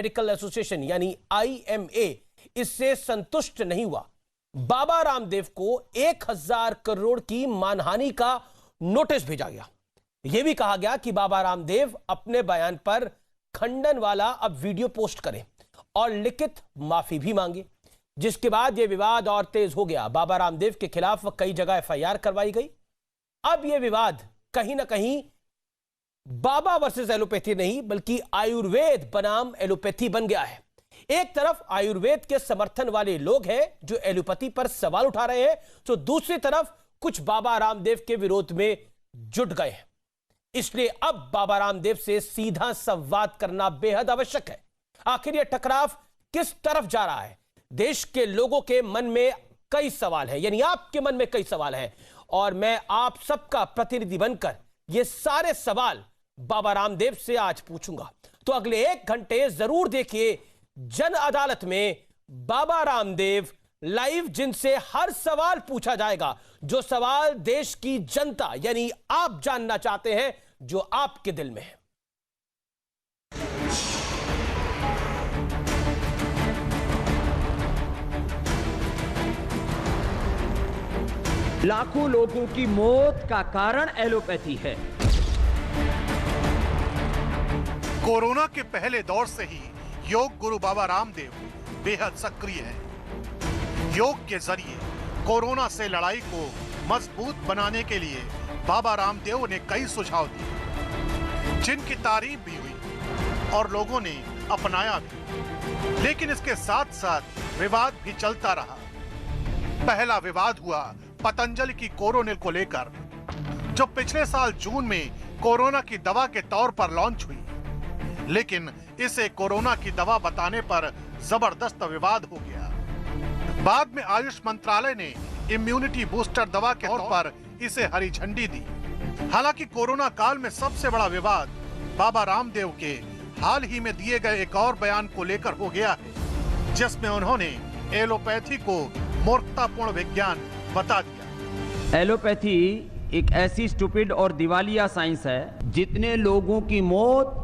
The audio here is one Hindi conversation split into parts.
मेडिकल एसोसिएशन यानी IMA इससे संतुष्ट नहीं हुआ। बाबा रामदेव को 1000 करोड़ की मानहानि का नोटिस भेजा गया। यह भी कहा गया कि बाबा रामदेव अपने बयान पर खंडन वाला अब वीडियो पोस्ट करें और लिखित माफी भी मांगे, जिसके बाद यह विवाद और तेज हो गया। बाबा रामदेव के खिलाफ कई जगह FIR करवाई गई। अब यह विवाद कहीं ना कहीं बाबा वर्सेस एलोपैथी नहीं बल्कि आयुर्वेद बनाम एलोपैथी बन गया है। एक तरफ आयुर्वेद के समर्थन वाले लोग हैं जो एलोपैथी पर सवाल उठा रहे हैं, तो दूसरी तरफ कुछ बाबा रामदेव के विरोध में जुट गए हैं। इसलिए अब बाबा रामदेव से सीधा संवाद करना बेहद आवश्यक है। आखिर यह टकराव किस तरफ जा रहा है? देश के लोगों के मन में कई सवाल हैं, यानी आपके मन में कई सवाल हैं, और मैं आप सबका प्रतिनिधि बनकर ये सारे सवाल बाबा रामदेव से आज पूछूंगा। तो अगले 1 घंटे जरूर देखिए जन अदालत में बाबा रामदेव लाइव, जिनसे हर सवाल पूछा जाएगा, जो सवाल देश की जनता यानी आप जानना चाहते हैं, जो आपके दिल में है। लाखों लोगों की मौत का कारण एलोपैथी है। कोरोना के पहले दौर से ही योग गुरु बाबा रामदेव बेहद सक्रिय है। योग के जरिए कोरोना से लड़ाई को मजबूत बनाने के लिए बाबा रामदेव ने कई सुझाव दिए, जिनकी तारीफ भी हुई और लोगों ने अपनाया भी। लेकिन इसके साथ साथ विवाद भी चलता रहा। पहला विवाद हुआ पतंजलि की कोरोनिल को लेकर, जो पिछले साल जून में कोरोना की दवा के तौर पर लॉन्च हुई, लेकिन इसे कोरोना की दवा बताने पर जबरदस्त विवाद हो गया। बाद में आयुष मंत्रालय ने इम्यूनिटी बूस्टर दवा के तौर पर इसे हरी झंडी दी। हालांकि कोरोना काल में सबसे बड़ा विवाद बाबा रामदेव के हाल ही में दिए गए एक और बयान को लेकर हो गया है, जिसमें उन्होंने एलोपैथी को मूर्खतापूर्ण विज्ञान बता दिया। एलोपैथी एक ऐसी स्टूपिड और दिवालिया साइंस है, जितने लोगों की मौत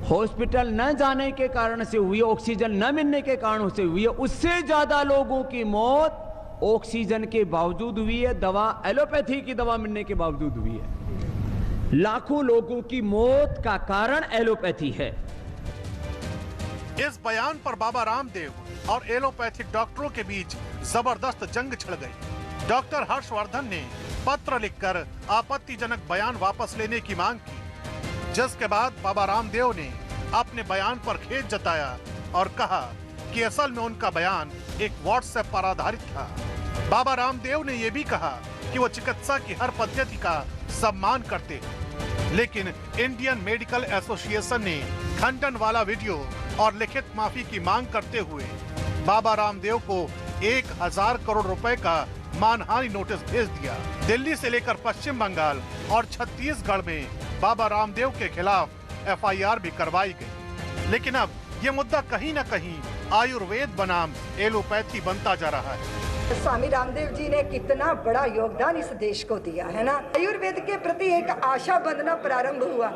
हॉस्पिटल न जाने के कारण से हुई, ऑक्सीजन न मिलने के कारण से हुई है, उससे ज्यादा लोगों की मौत ऑक्सीजन के बावजूद हुई है, दवा एलोपैथी की दवा मिलने के बावजूद हुई है। लाखों लोगों की मौत का कारण एलोपैथी है। इस बयान पर बाबा रामदेव और एलोपैथिक डॉक्टरों के बीच जबरदस्त जंग छिड़ गई। डॉक्टर हर्षवर्धन ने पत्र लिखकर आपत्तिजनक बयान वापस लेने की मांग की, जिसके बाद बाबा रामदेव ने अपने बयान पर खेद जताया और कहा कि असल में उनका बयान एक व्हाट्सएप पर आधारित था। बाबा रामदेव ने यह भी कहा कि वो चिकित्सा की हर पद्धति का सम्मान करते हैं, लेकिन इंडियन मेडिकल एसोसिएशन ने खंडन वाला वीडियो और लिखित माफी की मांग करते हुए बाबा रामदेव को 1000 करोड़ रुपए का मानहानि नोटिस भेज दिया। दिल्ली से लेकर पश्चिम बंगाल और छत्तीसगढ़ में बाबा रामदेव के खिलाफ FIR भी करवाई गई। लेकिन अब ये मुद्दा कहीं न कहीं आयुर्वेद बनाम एलोपैथी बनता जा रहा है। स्वामी रामदेव जी ने कितना बड़ा योगदान इस देश को दिया है ना। आयुर्वेद के प्रति एक आशा बंधना प्रारंभ हुआ।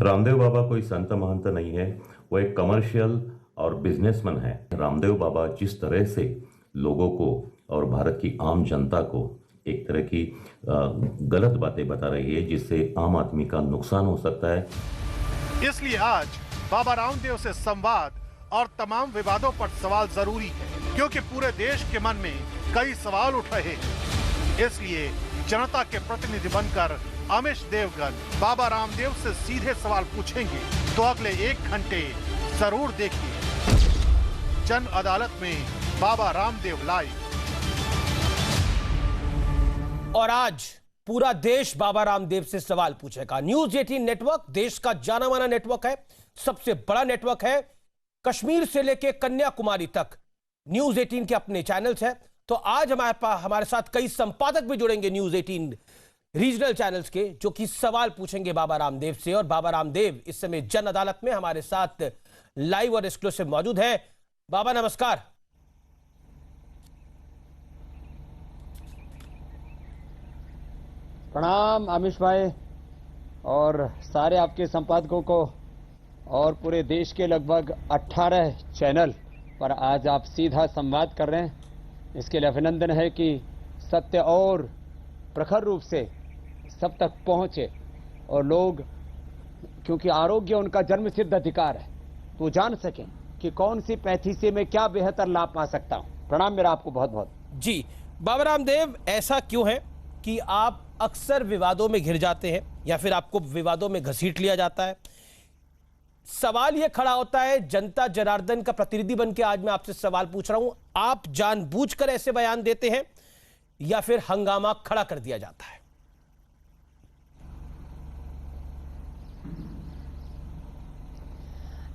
रामदेव बाबा कोई संत महंत नहीं है, वो एक कमर्शियल और बिजनेसमैन है। रामदेव बाबा जिस तरह से लोगों को और भारत की आम जनता को एक तरह की गलत बातें बता रही है, जिससे आम आदमी का नुकसान हो सकता है। इसलिए आज बाबा रामदेव से संवाद और तमाम विवादों पर सवाल जरूरी है, क्योंकि पूरे देश के मन में कई सवाल उठ रहे हैं। इसलिए जनता के प्रतिनिधि बनकर अमीश देवगन बाबा रामदेव से सीधे सवाल पूछेंगे। तो अगले 1 घंटे जरूर देखिए जन अदालत में बाबा रामदेव लाइव। और आज पूरा देश बाबा रामदेव से सवाल पूछेगा। न्यूज 18 नेटवर्क देश का जाना माना नेटवर्क है, सबसे बड़ा नेटवर्क है। कश्मीर से लेकर कन्याकुमारी तक न्यूज 18 के अपने चैनल्स हैं। तो आज हमारे साथ कई संपादक भी जुड़ेंगे न्यूज 18 रीजनल चैनल्स के, जो कि सवाल पूछेंगे बाबा रामदेव से। और बाबा रामदेव इस समय जन अदालत में हमारे साथ लाइव और एक्सक्लूसिव मौजूद है। बाबा नमस्कार। प्रणाम अमीश भाई और सारे आपके संपादकों को और पूरे देश के लगभग 18 चैनल पर आज आप सीधा संवाद कर रहे हैं। इसके लिए अभिनंदन है कि सत्य और प्रखर रूप से सब तक पहुंचे और लोग, क्योंकि आरोग्य उनका जन्मसिद्ध अधिकार है, तो जान सकें कि कौन सी पैथी से मैं क्या बेहतर लाभ पा सकता हूं। प्रणाम मेरा आपको बहुत बहुत। जी बाबा रामदेव, ऐसा क्यों है कि आप अक्सर विवादों में घिर जाते हैं या फिर आपको विवादों में घसीट लिया जाता है? सवाल यह खड़ा होता है, जनता जनार्दन का प्रतिनिधि बनकर आज मैं आपसे सवाल पूछ रहा हूं, आप जानबूझकर ऐसे बयान देते हैं या फिर हंगामा खड़ा कर दिया जाता है?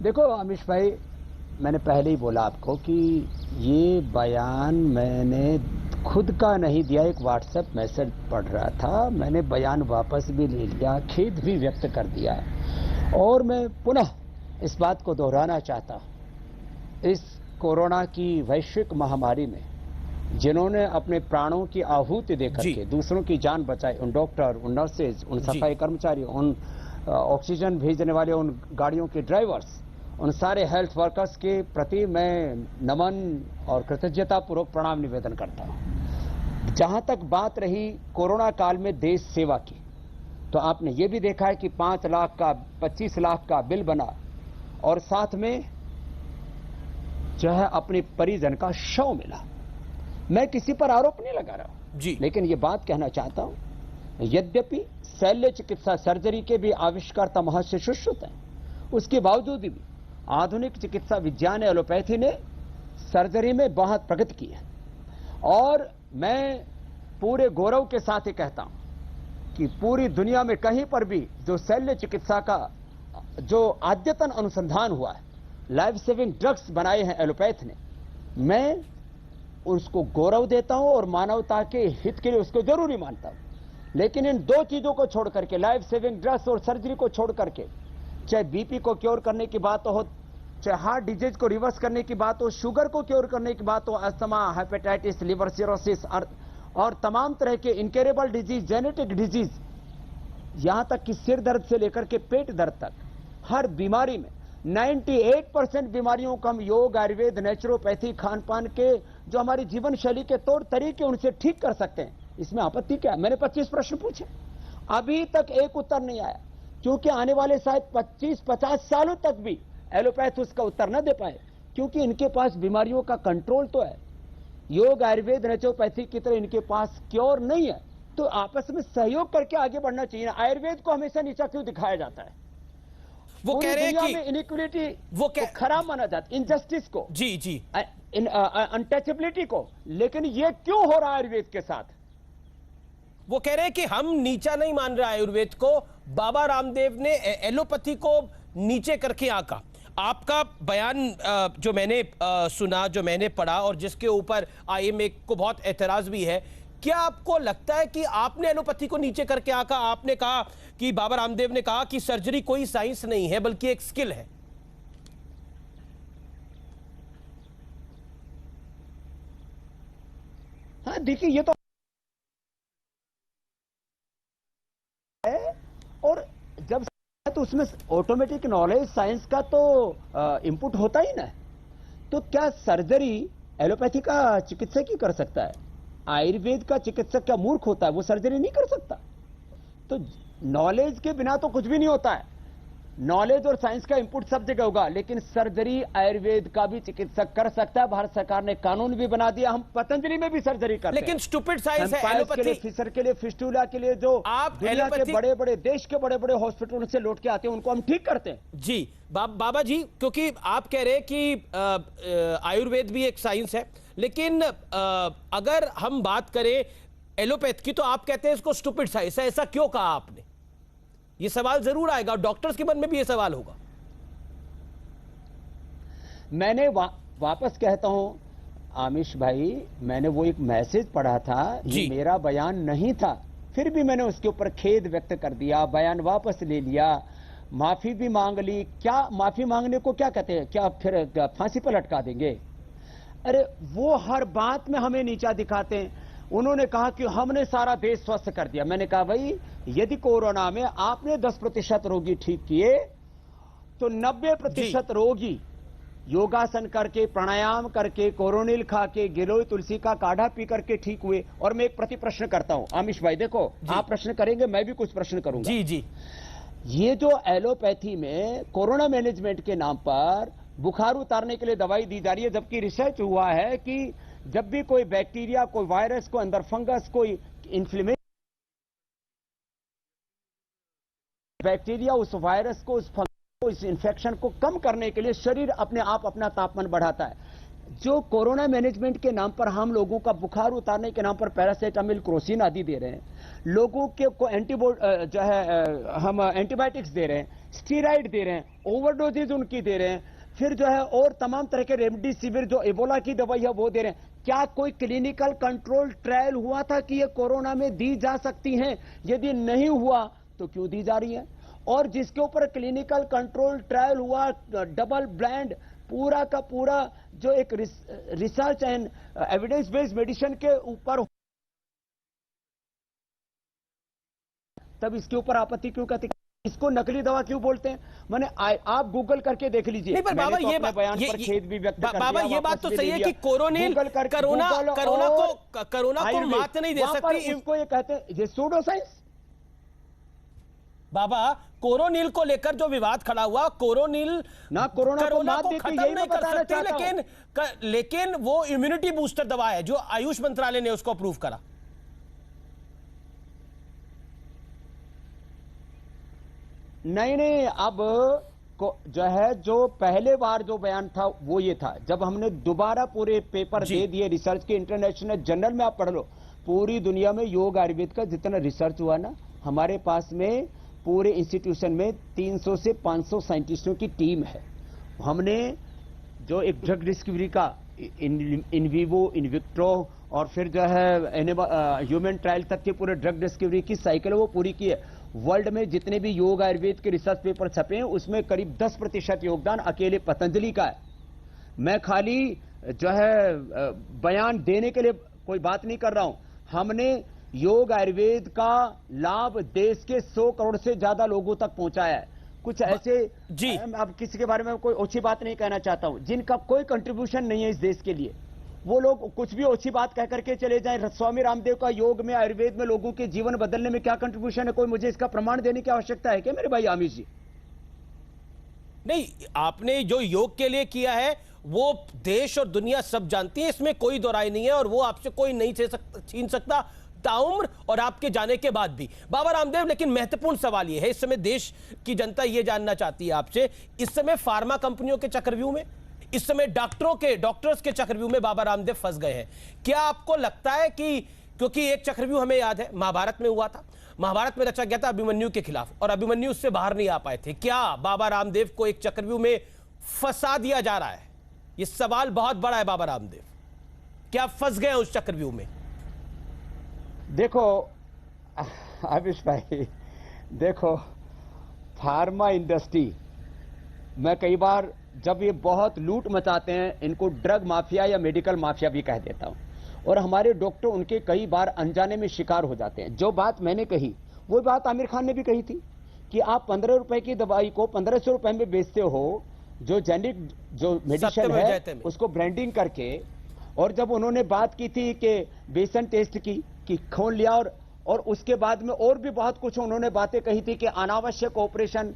देखो अमीश भाई, मैंने पहले ही बोला आपको कि ये बयान मैंने खुद का नहीं दिया, एक व्हाट्सएप मैसेज पढ़ रहा था, मैंने बयान वापस भी ले लिया, खेद भी व्यक्त कर दिया और मैं पुनः इस बात को दोहराना चाहता हूं। इस कोरोना की वैश्विक महामारी में जिन्होंने अपने प्राणों की आहुति देकर के दूसरों की जान बचाई, उन डॉक्टर, उन नर्सेज, उन सफाई कर्मचारी, उन ऑक्सीजन भेजने वाले उन गाड़ियों के ड्राइवर्स, उन सारे हेल्थ वर्कर्स के प्रति मैं नमन और कृतज्ञता पूर्वक प्रणाम निवेदन करता हूं। जहां तक बात रही कोरोना काल में देश सेवा की, तो आपने ये भी देखा है कि 5 लाख का 25 लाख का बिल बना और साथ में जो है अपने परिजन का शव मिला। मैं किसी पर आरोप नहीं लगा रहा हूं जी, लेकिन ये बात कहना चाहता हूं, यद्यपि शल्य चिकित्सा सर्जरी के भी आविष्कारता महर्षि सुश्रुत हैं, उसके बावजूद भी आधुनिक चिकित्सा विज्ञान एलोपैथी ने सर्जरी में बहुत प्रगति की है। और मैं पूरे गौरव के साथ ही कहता हूं कि पूरी दुनिया में कहीं पर भी जो शल्य चिकित्सा का जो अद्यतन अनुसंधान हुआ है, लाइफ सेविंग ड्रग्स बनाए हैं एलोपैथ ने, मैं उसको गौरव देता हूं और मानवता के हित के लिए उसको जरूरी मानता हूं। लेकिन इन दो चीजों को छोड़ करके, लाइफ सेविंग ड्रग्स और सर्जरी को छोड़ करके, चाहे बीपी को क्योर करने की बात हो, चाहे हार्ट डिजीज को रिवर्स करने की बात हो, शुगर को क्योर करने की बात हो, अस्थमा, हेपेटाइटिस, लिवर सिरोसिस और तमाम तरह के इनक्योरेबल डिजीज, जेनेटिक डिजीज, यहां तक कि सिर दर्द से लेकर के पेट दर्द तक, हर बीमारी में 98% बीमारियों को हम योग, आयुर्वेद, नेचुरोपैथी, खान पान के जो हमारी जीवन शैली के तौर तरीके उनसे ठीक कर सकते हैं। इसमें आपत्ति क्या है? मैंने 25 प्रश्न पूछे, अभी तक एक उत्तर नहीं आया, क्योंकि आने वाले शायद 25-50 सालों तक भी एलोपैथ उसका उत्तर न दे पाए, क्योंकि इनके पास बीमारियों का कंट्रोल तो है। योग, आयुर्वेद, नेचुरोपैथी की तरह इनके पास क्योर नहीं है, तो आपस में सहयोग करके आगे बढ़ना चाहिए। आयुर्वेद को हमेशा नीचा क्यों दिखाया जाता है? वो कह रहे हैं कि इनइक्वलिटी वो खराब माना जाता, इनजस्टिस को, जी अनटचेबिलिटी को, लेकिन ये क्यों हो रहा है आयुर्वेद के साथ? वो कह रहे हैं कि हम नीचा नहीं मान रहे आयुर्वेद को, बाबा रामदेव ने एलोपैथी को नीचे करके आंका। आपका बयान जो मैंने सुना, जो मैंने पढ़ा और जिसके ऊपर आईएमए को बहुत एतराज भी है, क्या आपको लगता है कि आपने एलोपैथी को नीचे करके आंका? आपने कहा कि बाबा रामदेव ने कहा कि सर्जरी कोई साइंस नहीं है बल्कि एक स्किल है। हाँ देखिए, ये तो है, और जब तो उसमें ऑटोमेटिक नॉलेज साइंस का तो इनपुट होता ही ना। तो क्या सर्जरी एलोपैथी का चिकित्सक ही कर सकता है? आयुर्वेद का चिकित्सक क्या मूर्ख होता है? वो सर्जरी नहीं कर सकता। तो नॉलेज के बिना तो कुछ भी नहीं होता है। नॉलेज और साइंस का इंपुट सब जगह होगा, लेकिन सर्जरी आयुर्वेद का भी चिकित्सक कर सकता है। भारत सरकार ने कानून भी बना दिया, हम पतंजलि में भी सर्जरी करते हैं। लेकिन स्टूपिड साइंस है एलोपैथी के लिए, फिशर के लिए, फिस्टुला के लिए जो आप दुनिया के बड़े बड़े देश के बड़े बड़े हॉस्पिटलों से लौट के आते हैं, उनको हम ठीक करते हैं। जी बाबा जी, क्योंकि आप कह रहे हैं कि आयुर्वेद भी एक साइंस है, लेकिन अगर हम बात करें एलोपैथ की तो आप कहते हैं इसको स्टूपिड साइंस है। ऐसा क्यों कहा आपने? ये सवाल जरूर आएगा, डॉक्टर्स के मन में भी ये सवाल होगा। मैंने वापस कहता हूं आमिश भाई, मैंने वो एक मैसेज पढ़ा था, ये मेरा बयान नहीं था, फिर भी मैंने उसके ऊपर खेद व्यक्त कर दिया, बयान वापस ले लिया, माफी भी मांग ली। क्या माफी मांगने को क्या कहते हैं? क्या फिर फांसी पर लटका देंगे? अरे वो हर बात में हमें नीचा दिखाते हैं। उन्होंने कहा कि हमने सारा देश स्वस्थ कर दिया। मैंने कहा भाई, यदि कोरोना में आपने 10% रोगी ठीक किए तो 90% रोगी योगासन करके, प्राणायाम करके, कोरोनिल खा के, गिलोय तुलसी का काढ़ा पी करके ठीक हुए। और मैं एक प्रति प्रश्न करता हूं आमिश भाई, देखो आप प्रश्न करेंगे, मैं भी कुछ प्रश्न करूंगा। जी जी। ये जो एलोपैथी में कोरोना मैनेजमेंट के नाम पर बुखार उतारने के लिए दवाई दी जा रही है, जबकि रिसर्च हुआ है कि जब भी कोई बैक्टीरिया, कोई वायरस, कोई अंदर फंगस, कोई इन्फ्लेमेशन, बैक्टीरिया उस वायरस को, उस इस इन्फेक्शन को कम करने के लिए शरीर अपने आप अपना तापमान बढ़ाता है। जो कोरोना मैनेजमेंट के नाम पर हम लोगों का बुखार उतारने के नाम पर पैरासीटामोल, क्रोसिन आदि दे रहे हैं, लोगों के को जो है हम एंटीबायोटिक्स दे रहे हैं, स्टीराइड दे रहे हैं, ओवरडोजेज उनकी दे रहे हैं, फिर जो है और तमाम तरह के रेमडेसिविर जो इबोला की दवाई है वो दे रहे हैं। क्या कोई क्लिनिकल कंट्रोल ट्रायल हुआ था कि ये कोरोना में दी जा सकती हैं? यदि नहीं हुआ तो क्यों दी जा रही है? और जिसके ऊपर क्लिनिकल कंट्रोल ट्रायल हुआ, डबल ब्लाइंड, पूरा का पूरा जो एक research and evidence based medicine के ऊपर, तब इसके ऊपर आपत्ति क्यों कहते हैं? इसको नकली दवा क्यों बोलते हैं? मैंने आप गूगल करके देख लीजिए। नहीं पर बाबा तो ये बयान पर खेद भी व्यक्त कर बाबा दिया, ये बात तो वापस भी सही ले है लिया। कि कोरोना को मात नहीं दे सकती। इसको ये कहते हैं ये सूडो साइंस। बाबा कोरोनिल को लेकर जो विवाद खड़ा हुआ, कोरोनिल ना कोरोना को खत्म नहीं कर सकती, लेकिन वो इम्यूनिटी बूस्टर दवा है जो आयुष मंत्रालय ने उसको अप्रूव करा। नहीं, अब जो है, जो पहले बार जो बयान था वो ये था, जब हमने दोबारा पूरे पेपर दे दिए रिसर्च के, इंटरनेशनल जर्नल में आप पढ़ लो, पूरी दुनिया में योग आयुर्वेद का जितना रिसर्च हुआ ना, हमारे पास में पूरे इंस्टीट्यूशन में 300 से 500 साइंटिस्टों की टीम है। हमने जो एक ड्रग डिस्कवरी का इन विवो, इन विट्रो और फिर जो है ह्यूमन ट्रायल तक के पूरे ड्रग डिस्कवरी की साइकिल वो पूरी की है। वर्ल्ड में जितने भी योग आयुर्वेद के रिसर्च पेपर छपे हैं उसमें करीब 10% योगदान अकेले पतंजलि का है। मैं खाली जो है बयान देने के लिए कोई बात नहीं कर रहा हूं। हमने योग आयुर्वेद का लाभ देश के 100 करोड़ से ज्यादा लोगों तक पहुंचाया है। कुछ ऐसे जी, अब किसी के बारे में कोई ओछी बात नहीं कहना चाहता हूं, जिनका कोई कंट्रीब्यूशन नहीं है इस देश के लिए, वो लोग कुछ भी ओछी बात कह करके चले जाएं। स्वामी रामदेव का योग में, आयुर्वेद में लोगों के जीवन बदलने में क्या कंट्रीब्यूशन है, कोई मुझे इसका प्रमाण देने की आवश्यकता है क्या मेरे भाई आमिर जी? नहीं, आपने जो योग के लिए किया है वो देश और दुनिया सब जानती है, इसमें कोई दो राय नहीं है और वो आपसे कोई नहीं छीन सकता ताउम्र और आपके जाने के बाद भी। बाबा रामदेव, लेकिन महत्वपूर्ण सवाल यह है, इस समय देश की जनता यह जानना चाहती है आपसे, इस समय फार्मा कंपनियों के चक्रव्यूह में, इस समय डॉक्टर्स के चक्रव्यूह में बाबा रामदेव फंस गए हैं। क्या आपको लगता है कि, क्योंकि एक चक्रव्यूह हमें याद है महाभारत में हुआ था, महाभारत में रचा गया था अभिमन्यु के खिलाफ और अभिमन्यु उससे बाहर नहीं आ पाए थे, क्या बाबा रामदेव को एक चक्रव्यूह में फंसा दिया जा रहा है? यह सवाल बहुत बड़ा है बाबा रामदेव, क्या फंस गए उस चक्रव्यूह में? देखो आमिश भाई, देखो फार्मा इंडस्ट्री मैं कई बार जब ये बहुत लूट मचाते हैं, इनको ड्रग माफिया या मेडिकल माफिया भी कह देता हूं, और हमारे डॉक्टर उनके कई बार अनजाने में शिकार हो जाते हैं। जो बात मैंने कही वो बात आमिर खान ने भी कही थी कि आप 15 रुपए की दवाई को 1500 रुपए में बेचते हो, जो जेनिक जो मेडिसिन है उसको ब्रांडिंग करके। और जब उन्होंने बात की थी कि बेसन टेस्ट की कि खोल लिया, और उसके बाद में और भी बहुत कुछ उन्होंने बातें कही थी कि अनावश्यक ऑपरेशन,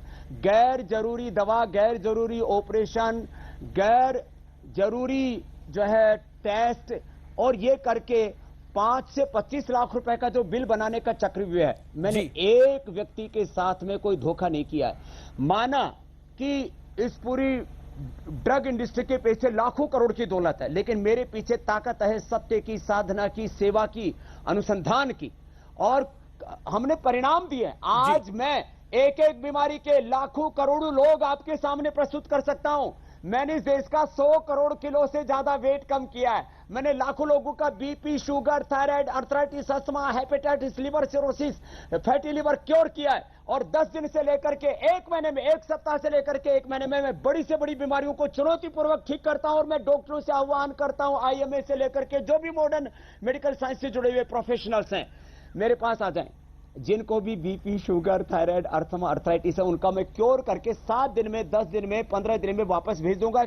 गैर जरूरी दवा, गैर जरूरी ऑपरेशन, गैर जरूरी जो है टेस्ट, और ये करके 5 से 25 लाख रुपए का जो बिल बनाने का चक्रव्यूह है। मैंने एक व्यक्ति के साथ में कोई धोखा नहीं किया है। माना कि इस पूरी ड्रग इंडस्ट्री के पीछे लाखों करोड़ की दौलत है, लेकिन मेरे पीछे ताकत है सत्य की, साधना की, सेवा की, अनुसंधान की, और हमने परिणाम दिए। आज मैं एक एक बीमारी के लाखों करोड़ों लोग आपके सामने प्रस्तुत कर सकता हूं। मैंने इस देश का 100 करोड़ किलो से ज्यादा वेट कम किया है। मैंने लाखों लोगों का BP, sugar, thyroid, arthritis, asthma, hepatitis, liver cirrhosis, fatty liver cure किया है। और 10 दिन से लेकर के 1 महीने में, 1 सप्ताह से लेकर के 1 महीने में मैं बड़ी से बड़ी बीमारियों को चुनौतीपूर्वक ठीक करता हूं। और मैं डॉक्टरों से आह्वान करता हूं, IMA से लेकर के जो भी मॉडर्न मेडिकल साइंस से जुड़े हुए प्रोफेशनल्स हैं, मेरे पास आ जाएं। जिनको भी बीपी, शुगर, थायराइड, अर्थमा, अर्थराइटिस है, उनका मैं क्योर करके 7 दिन में, 10 दिन में, 15 दिन में वापस भेज दूंगा।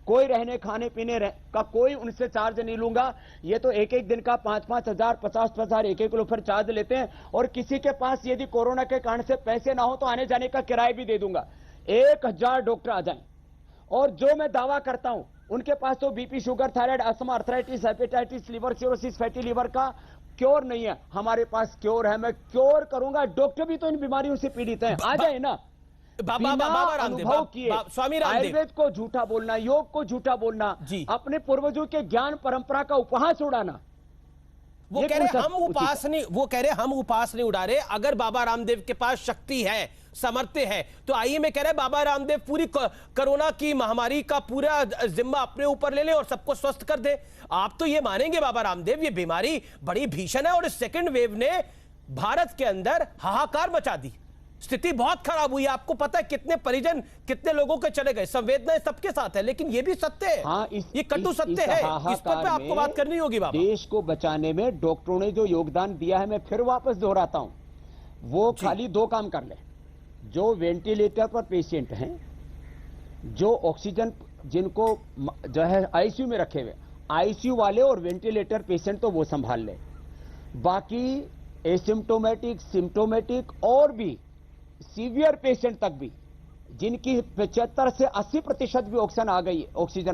कोई रहने खाने पीने का कोई उनसे चार्ज नहीं लूंगा। ये तो एक एक दिन का 5-5 हजार, 50-50 एक लोग फिर चार्ज लेते हैं। और किसी के पास यदि कोरोना के कारण से पैसे ना हो तो आने जाने का किराया भी दे दूंगा। 1000 डॉक्टर आ जाएं और जो मैं दावा करता हूं उनके पास तो BP, sugar, thyroid, asthma, arthritis, hepatitis, liver cirrhosis, fatty liver का क्योर नहीं है। हमारे पास क्योर है, मैं क्योर करूंगा। डॉक्टर भी तो इन बीमारियों से पीड़ित हैं, आ जाए ना। बाबा रामदेव, स्वामी रामदेव, आयुर्वेद को झूठा बोलना, योग को झूठा बोलना, अपने पूर्वजों के ज्ञान परंपरा का उपहास उड़ाना। वो कह रहे हम उपास नहीं, वो कह रहे हम उपास नहीं उड़ा रहे। अगर बाबा रामदेव के पास शक्ति है, सामर्थ्य है, तो आइए मैं कह रहा है बाबा रामदेव पूरी कोरोना की महामारी का पूरा जिम्मा अपने ऊपर ले लें और सबको स्वस्थ कर दे। आप तो ये मानेंगे बाबा रामदेव ये बीमारी बड़ी भीषण है और इस सेकंड वेव ने भारत के अंदर हाहाकार मचा दी। स्थिति बहुत खराब हुई। आपको पता है कितने परिजन, कितने लोगों के चले गए। संवेदनाएं सबके साथ है, लेकिन ये भी सत्य है। हाँ, ये कटु सत्य है। इस पर आपको बात करनी होगी बाबा। देश को बचाने में डॉक्टरों ने जो योगदान दिया है, मैं फिर वापस दोहराता हूं, वो खाली 2 काम कर ले। जो वेंटिलेटर पर पेशेंट हैं, जो ऑक्सीजन जिनको जो है आईसीयू में रखे हुए, आईसीयू वाले और वेंटिलेटर पेशेंट तो वो संभाल ले। बाकी एसिम्टोमेटिक, सिम्टोमेटिक और भी सीवियर पेशेंट तक भी, जिनकी 75 से 80% भी ऑक्सीजन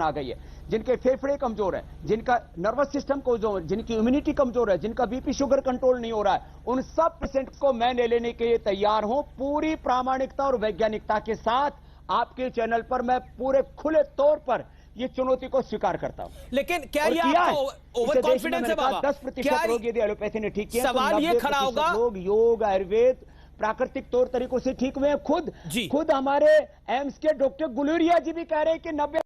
आ गई है, जिनके फेफड़े कमजोर है, जिनका नर्वस सिस्टम कमजोर है, जिनकी इम्यूनिटी कमजोर है, जिनका बीपी शुगर कंट्रोल नहीं हो रहा है, उन सब पेशेंट को मैं ले लेने के लिए तैयार हूं। पूरी प्रामाणिकता और वैज्ञानिकता के साथ आपके चैनल पर मैं पूरे खुले तौर पर ये चुनौती को स्वीकार करता हूं। लेकिन क्या ये आपको ओवर कॉन्फिडेंस है बाबा? 10% रोग यदि एलोपैथी ने ठीक किया, सवाल ये खड़ा होगा, लोग योग, आयुर्वेद, प्राकृतिक तौर तरीकों से ठीक हुए हैं। खुद हमारे एम्स के डॉक्टर गुलेरिया जी भी कह रहे हैं कि 90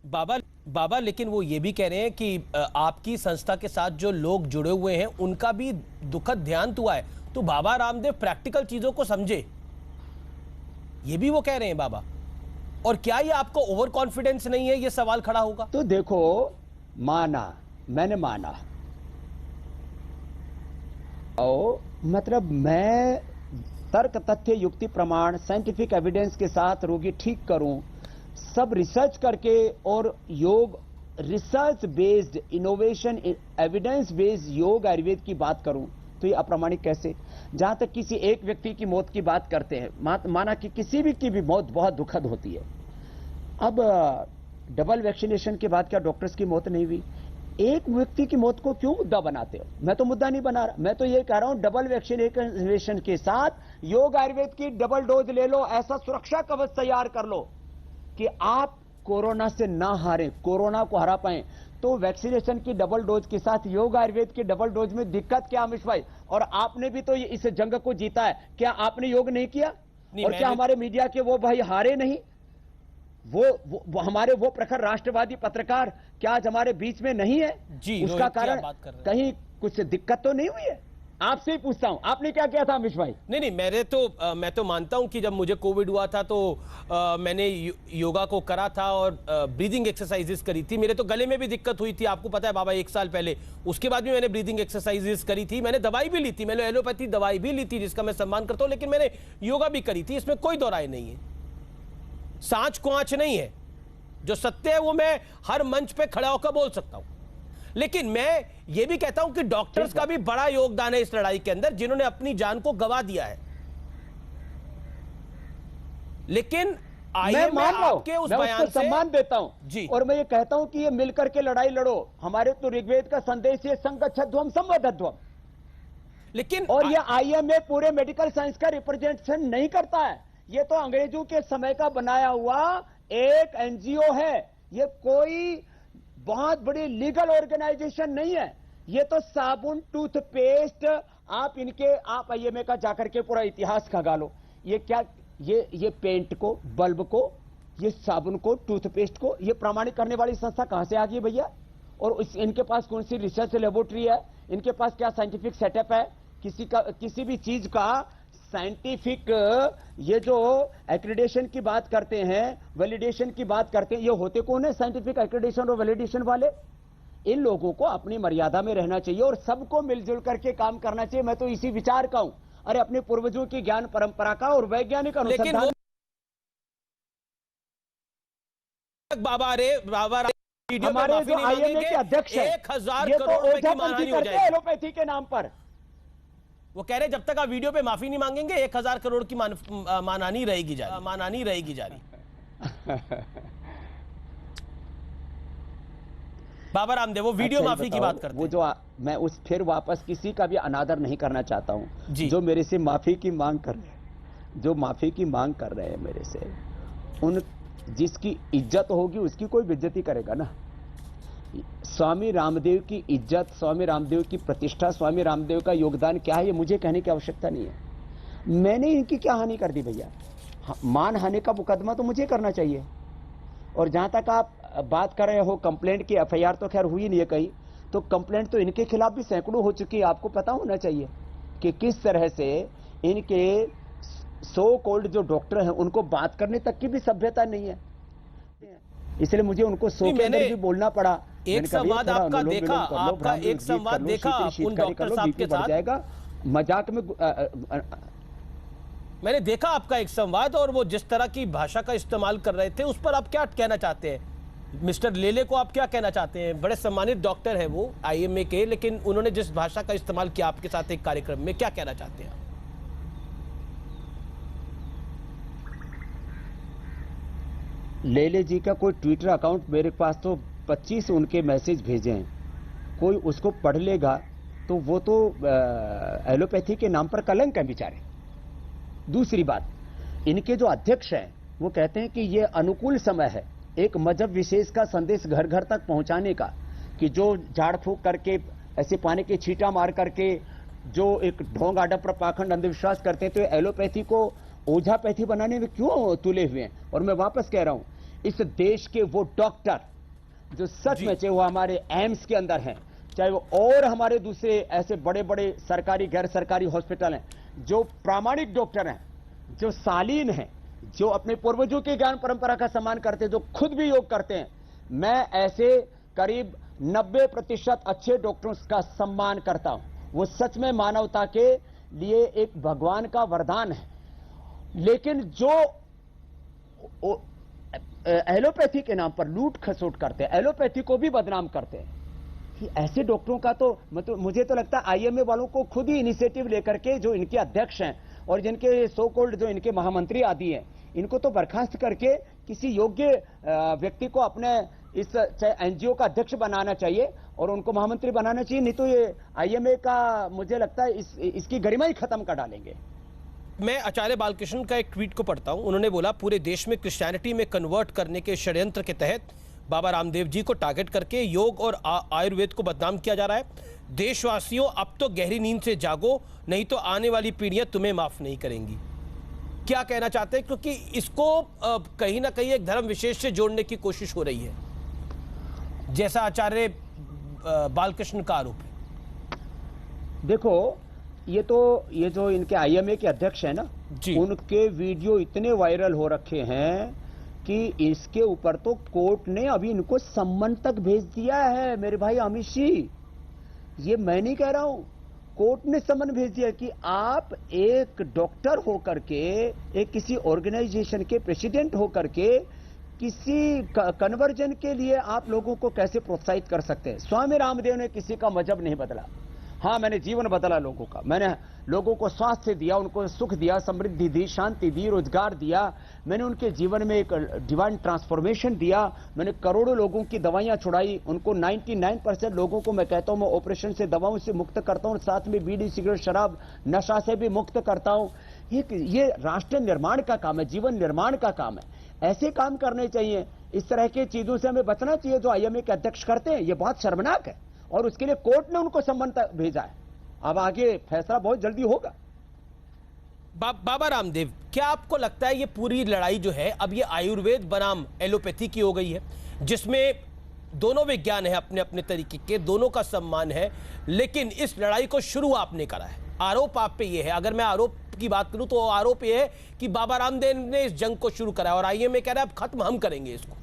बाबा लेकिन वो ये भी कह रहे हैं कि आपकी संस्था के साथ जो लोग जुड़े हुए हैं उनका भी दुखद देहांत हुआ है, तो बाबा रामदेव प्रैक्टिकल चीजों को समझे, ये भी वो कह रहे हैं बाबा। और क्या ये आपको ओवर कॉन्फिडेंस नहीं है, ये सवाल खड़ा होगा। तो देखो, मैंने माना और मतलब मैं तर्क, तथ्य, युक्ति, प्रमाण, साइंटिफिक एविडेंस के साथ रोगी ठीक करूं, सब रिसर्च करके, और योग research based, innovation, evidence based योग आयुर्वेद की बात करूं, तो ये अप्रामाणिक कैसे? जहां तक किसी एक व्यक्ति की मौत की बात करते हैं, माना कि किसी भी की भी मौत बहुत दुखद होती है। अब डबल वैक्सीनेशन के बाद क्या डॉक्टर्स की मौत नहीं हुई? एक व्यक्ति की मौत को क्यों मुद्दा बनाते हो? मैं तो मुद्दा नहीं बना रहा, मैं तो ये कह रहा हूं डबल वैक्सीनेशन के साथ योग आयुर्वेद की डबल डोज ले लो, ऐसा सुरक्षा कवच तैयार कर लो कि आप कोरोना से ना हारें, कोरोना को हरा पाएं। तो वैक्सीनेशन की डबल डोज के साथ योग आयुर्वेद की डबल डोज में दिक्कत क्या अमिश भाई? और आपने भी तो इस जंग को जीता है, क्या आपने योग नहीं किया? और क्या हमारे मीडिया के वो भाई हारे नहीं? वो हमारे वो प्रखर राष्ट्रवादी पत्रकार क्या आज हमारे बीच में नहीं है? उसका कारण कहीं कुछ दिक्कत तो नहीं हुई है? आपसे ही पूछता हूं, आपने क्या किया था अमिश भाई? नहीं, मैं तो मानता हूं कि जब मुझे कोविड हुआ था तो मैंने योगा को करा था और ब्रीदिंग एक्सरसाइजेस करी थी। मेरे तो गले में भी दिक्कत हुई थी, आपको पता है बाबा, 1 साल पहले। उसके बाद भी मैंने ब्रीदिंग एक्सरसाइजेस करी थी, मैंने दवाई भी ली थी, मैंने एलोपैथी दवाई भी ली थी जिसका मैं सम्मान करता हूं, लेकिन मैंने योगा भी करी थी, इसमें कोई दो राय नहीं है। सांच को आंच नहीं है, जो सत्य है वो मैं हर मंच पे खड़ा होकर बोल सकता हूं। लेकिन मैं ये भी कहता हूं कि डॉक्टर्स का भी बड़ा योगदान है इस लड़ाई के अंदर, जिन्होंने अपनी जान को गंवा दिया है। लेकिन मैं मान रहा हूं, मैं उसको सम्मान देता हूं जी, और मैं ये कहता हूं कि ये मिलकर के लड़ाई लड़ो। हमारे तो ऋग्वेद का संदेश है संगच्छध्वम संवदध्वम। लेकिन और ये आईएमए पूरे मेडिकल साइंस का रिप्रेजेंटेशन नहीं करता है, ये तो अंग्रेजों के समय का बनाया हुआ एक एनजीओ है, ये कोई बहुत बड़ी लीगल ऑर्गेनाइजेशन नहीं है। ये तो साबुन, टूथपेस्ट, आप आईएमए का जाकर के पूरा इतिहास खंगा लो। ये क्या, ये पेंट को, बल्ब को, ये साबुन को, टूथपेस्ट को ये प्रमाणित करने वाली संस्था कहां से आ गई भैया? और इनके पास कौन सी रिसर्च लेबोरेटरी है? इनके पास क्या साइंटिफिक सेटअप है? किसी भी चीज का साइंटिफिक, ये जो एक्रेडिटेशन की बात करते हैं, वैलिडेशन की बात करते हैं, ये होते कौन है साइंटिफिक एक्रेडिटेशन और वैलिडेशन वाले? इन लोगों को अपनी मर्यादा में रहना चाहिए और सबको मिलजुल करके काम करना चाहिए। मैं तो इसी विचार का हूं। अरे अपने पूर्वजों की ज्ञान परंपरा का और वैज्ञानिक अनुसंधान बाबा वीडियो पे हमारे माफी जो नहीं आईएमए मांगेंगे, के अध्यक्ष हैं 1000 ये तो करोड़ रुपए की ओझापंथी मानहानि हो करते हैं जाएगी। एलोपैथी के नाम पर। वो कह रहे जब तक आप वीडियो पे माफी नहीं मांगेंगे 1000 करोड़ की मानहानि रहेगी जारी। बाबा रामदेव वो वीडियो अच्छा, माफी की बात करते वो हैं। जो मैं उस फिर वापस किसी का भी अनादर नहीं करना चाहता हूं। जी। जो मेरे से माफी की मांग कर रहे हैं, जो माफी की मांग कर रहे हैं मेरे से, उन जिसकी इज्जत होगी उसकी कोई बेइज्जती करेगा ना। स्वामी रामदेव की इज्जत, स्वामी रामदेव की प्रतिष्ठा, स्वामी रामदेव का योगदान क्या है ये मुझे कहने की आवश्यकता नहीं है। मैंने इनकी क्या हानि कर दी भैया? मान हानि का मुकदमा तो मुझे करना चाहिए। और जहां तक आप बात कर रहे हो कंप्लेंट की, एफआईआर तो खैर हुई नहीं है कहीं, तो कंप्लेंट तो इनके खिलाफ भी सैकड़ों हो चुकी है। आपको पता होना चाहिए कि किस तरह से इनके सो कॉल्ड जो डॉक्टर हैं उनको बात करने तक की भी सभ्यता नहीं है, इसलिए मुझे उनको सो के अंदर भी बोलना पड़ा। एक संवाद आपका देखा, आपका एक संवाद देखा उन डॉक्टर साहब के साथ जाएगा मजाक में। मैंने देखा आपका एक संवाद, और वो जिस तरह की भाषा का इस्तेमाल कर रहे थे उस पर आप क्या कहना चाहते हैं? मिस्टर लेले को आप क्या कहना चाहते हैं? बड़े सम्मानित डॉक्टर हैं वो आईएमए के, लेकिन उन्होंने जिस भाषा का इस्तेमाल किया आपके साथ एक कार्यक्रम में, क्या कहना चाहते हैं आप? लेले जी का कोई ट्विटर अकाउंट मेरे पास तो 25 उनके मैसेज भेजे हैं, कोई उसको पढ़ लेगा तो वो तो एलोपैथी के नाम पर कलंक है बेचारे। दूसरी बात, इनके जो अध्यक्ष हैं वो कहते हैं कि ये अनुकूल समय है एक मजहब विशेष का संदेश घर घर तक पहुंचाने का, कि जो झाड़ फूक करके ऐसे पानी के छींटा मार करके जो एक ढोंग आडम्बर पाखंड अंधविश्वास करते हैं, तो एलोपैथी को ओझापैथी बनाने में क्यों तुले हुए हैं? और मैं वापस कह रहा हूं, इस देश के वो डॉक्टर जो सच में, चाहे वो हमारे एम्स के अंदर हैं, चाहे वो और हमारे दूसरे ऐसे बड़े बड़े सरकारी गैर सरकारी हॉस्पिटल हैं, जो प्रामाणिक डॉक्टर हैं, जो शालीन हैं, जो अपने पूर्वजों की ज्ञान परंपरा का सम्मान करते हैं, जो खुद भी योग करते हैं, मैं ऐसे करीब 90% अच्छे डॉक्टरों का सम्मान करता हूं। वो सच में मानवता के लिए एक भगवान का वरदान है। लेकिन जो एलोपैथी के नाम पर लूट खसोट करते हैं, एलोपैथी को भी बदनाम करते हैं, कि ऐसे डॉक्टरों का तो मतलब मुझे तो लगता है आईएमए वालों को खुद ही इनिशिएटिव लेकर के, जो इनके अध्यक्ष हैं और जिनके सो कॉल्ड जो इनके महामंत्री आदि हैं, इनको तो बर्खास्त करके किसी योग्य व्यक्ति को अपने इस एनजीओ का अध्यक्ष बनाना चाहिए और उनको महामंत्री बनाना चाहिए। नहीं तो ये आईएमए का मुझे लगता है इसकी गरिमा ही खत्म कर डालेंगे। मैं आचार्य बालकृष्ण का एक ट्वीट को पढ़ता हूं। उन्होंने बोला, पूरे देश में क्रिश्चियनिटी में कन्वर्ट करने के षड्यंत्र के तहत बाबा रामदेव जी को टारगेट करके योग और आयुर्वेद को बदनाम किया जा रहा है। देशवासियों, अब तो गहरी नींद से जागो, नहीं तो आने वाली पीढ़ियां तुम्हें माफ नहीं करेंगी। क्या कहना चाहते हैं? क्योंकि इसको कहीं ना कहीं एक धर्म विशेष से जोड़ने की कोशिश हो रही है, जैसा आचार्य बालकृष्ण का आरोप है। देखो, ये जो इनके आईएमए के अध्यक्ष हैं ना, उनके वीडियो इतने वायरल हो रखे हैं कि इसके ऊपर तो कोर्ट ने अभी इनको सम्मन तक भेज दिया है। मेरे भाई अमित जी, ये मैं नहीं कह रहा हूं, कोर्ट ने सम्मन भेज दिया कि आप एक डॉक्टर होकर के, एक किसी ऑर्गेनाइजेशन के प्रेसिडेंट होकर के किसी कन्वर्जन के लिए आप लोगों को कैसे प्रोत्साहित कर सकते हैं। स्वामी रामदेव ने किसी का मजहब नहीं बदला। हाँ, मैंने जीवन बदला लोगों का, मैंने लोगों को स्वास्थ्य दिया, उनको सुख दिया, समृद्धि दी, शांति दी, रोजगार दिया, मैंने उनके जीवन में एक डिवाइन ट्रांसफॉर्मेशन दिया, मैंने करोड़ों लोगों की दवाइयां छुड़ाई, उनको 99% लोगों को मैं कहता हूं मैं ऑपरेशन से, दवाओं से मुक्त करता हूं, साथ में बीड़ी सिगरेट शराब नशा से भी मुक्त करता हूं। ये राष्ट्र निर्माण का काम है, जीवन निर्माण का काम है, ऐसे काम करने चाहिए। इस तरह की चीजों से हमें बचना चाहिए जो आईएमए के अध्यक्ष करते हैं। ये बहुत शर्मनाक है और उसके लिए कोर्ट ने उनको सम्मन तक भेजा है। अब आगे फैसला बहुत जल्दी होगा। बाबा रामदेव, क्या आपको लगता है ये पूरी लड़ाई जो है अब ये आयुर्वेद बनाम एलोपैथी की हो गई है, जिसमें दोनों विज्ञान है अपने अपने तरीके के, दोनों का सम्मान है, लेकिन इस लड़ाई को शुरू आपने करा है। आरोप आप पे ये है, अगर मैं आरोप की बात करूं तो आरोप ये है कि बाबा रामदेव ने इस जंग को शुरू करा और आईएमए कह रहा है अब खत्म हम करेंगे इसको।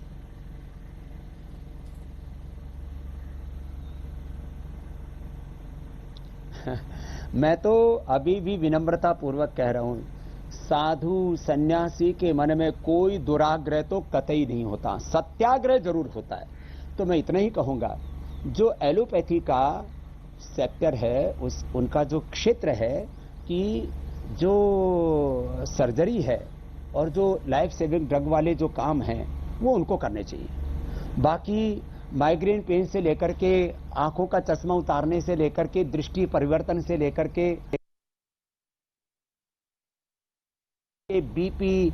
मैं तो अभी भी विनम्रता पूर्वक कह रहा हूं, साधु सन्यासी के मन में कोई दुराग्रह तो कतई नहीं होता, सत्याग्रह जरूर होता है। तो मैं इतना ही कहूंगा, जो एलोपैथी का सेक्टर है, उनका जो क्षेत्र है कि जो सर्जरी है और जो लाइफ सेविंग ड्रग वाले जो काम हैं वो उनको करने चाहिए। बाकी माइग्रेन पेन से लेकर के आंखों का चश्मा उतारने से लेकर के दृष्टि परिवर्तन से लेकर के बीपी,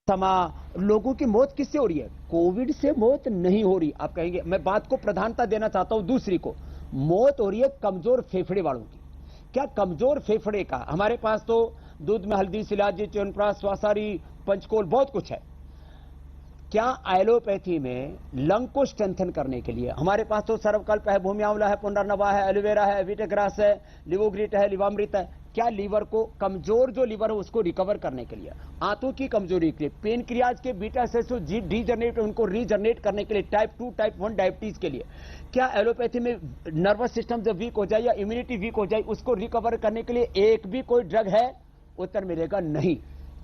समा, लोगों की मौत किससे हो रही है? कोविड से मौत नहीं हो रही। आप कहेंगे, मैं बात को प्रधानता देना चाहता हूं दूसरी को, मौत हो रही है कमजोर फेफड़े वालों की। क्या कमजोर फेफड़े का? हमारे पास तो दूध में हल्दी, शिलाजी, च्यवनप्राश, स्वासारी, पंचकोल बहुत कुछ है। क्या एलोपैथी में लंग को स्ट्रेंथन करने के लिए हमारे पास तो सर्वकल्प है, भूमि आंवला है, पुनर्नवा है, एलोवेरा है, वीटाग्रास है, लिवोग्रिट है, लिवामृत है। क्या लीवर को, कमजोर जो लीवर है उसको रिकवर करने के लिए, आंतों की कमजोरी के लिए, पेनक्रियाज के बीटा सेल्स डीजनरेट उनको रीजनरेट करने के लिए, टाइप 2 टाइप 1 डायबिटीज के लिए, क्या एलोपैथी में नर्वस सिस्टम जब वीक हो जाए या इम्यूनिटी वीक हो जाए उसको रिकवर करने के लिए एक भी कोई ड्रग है? उत्तर मिलेगा नहीं,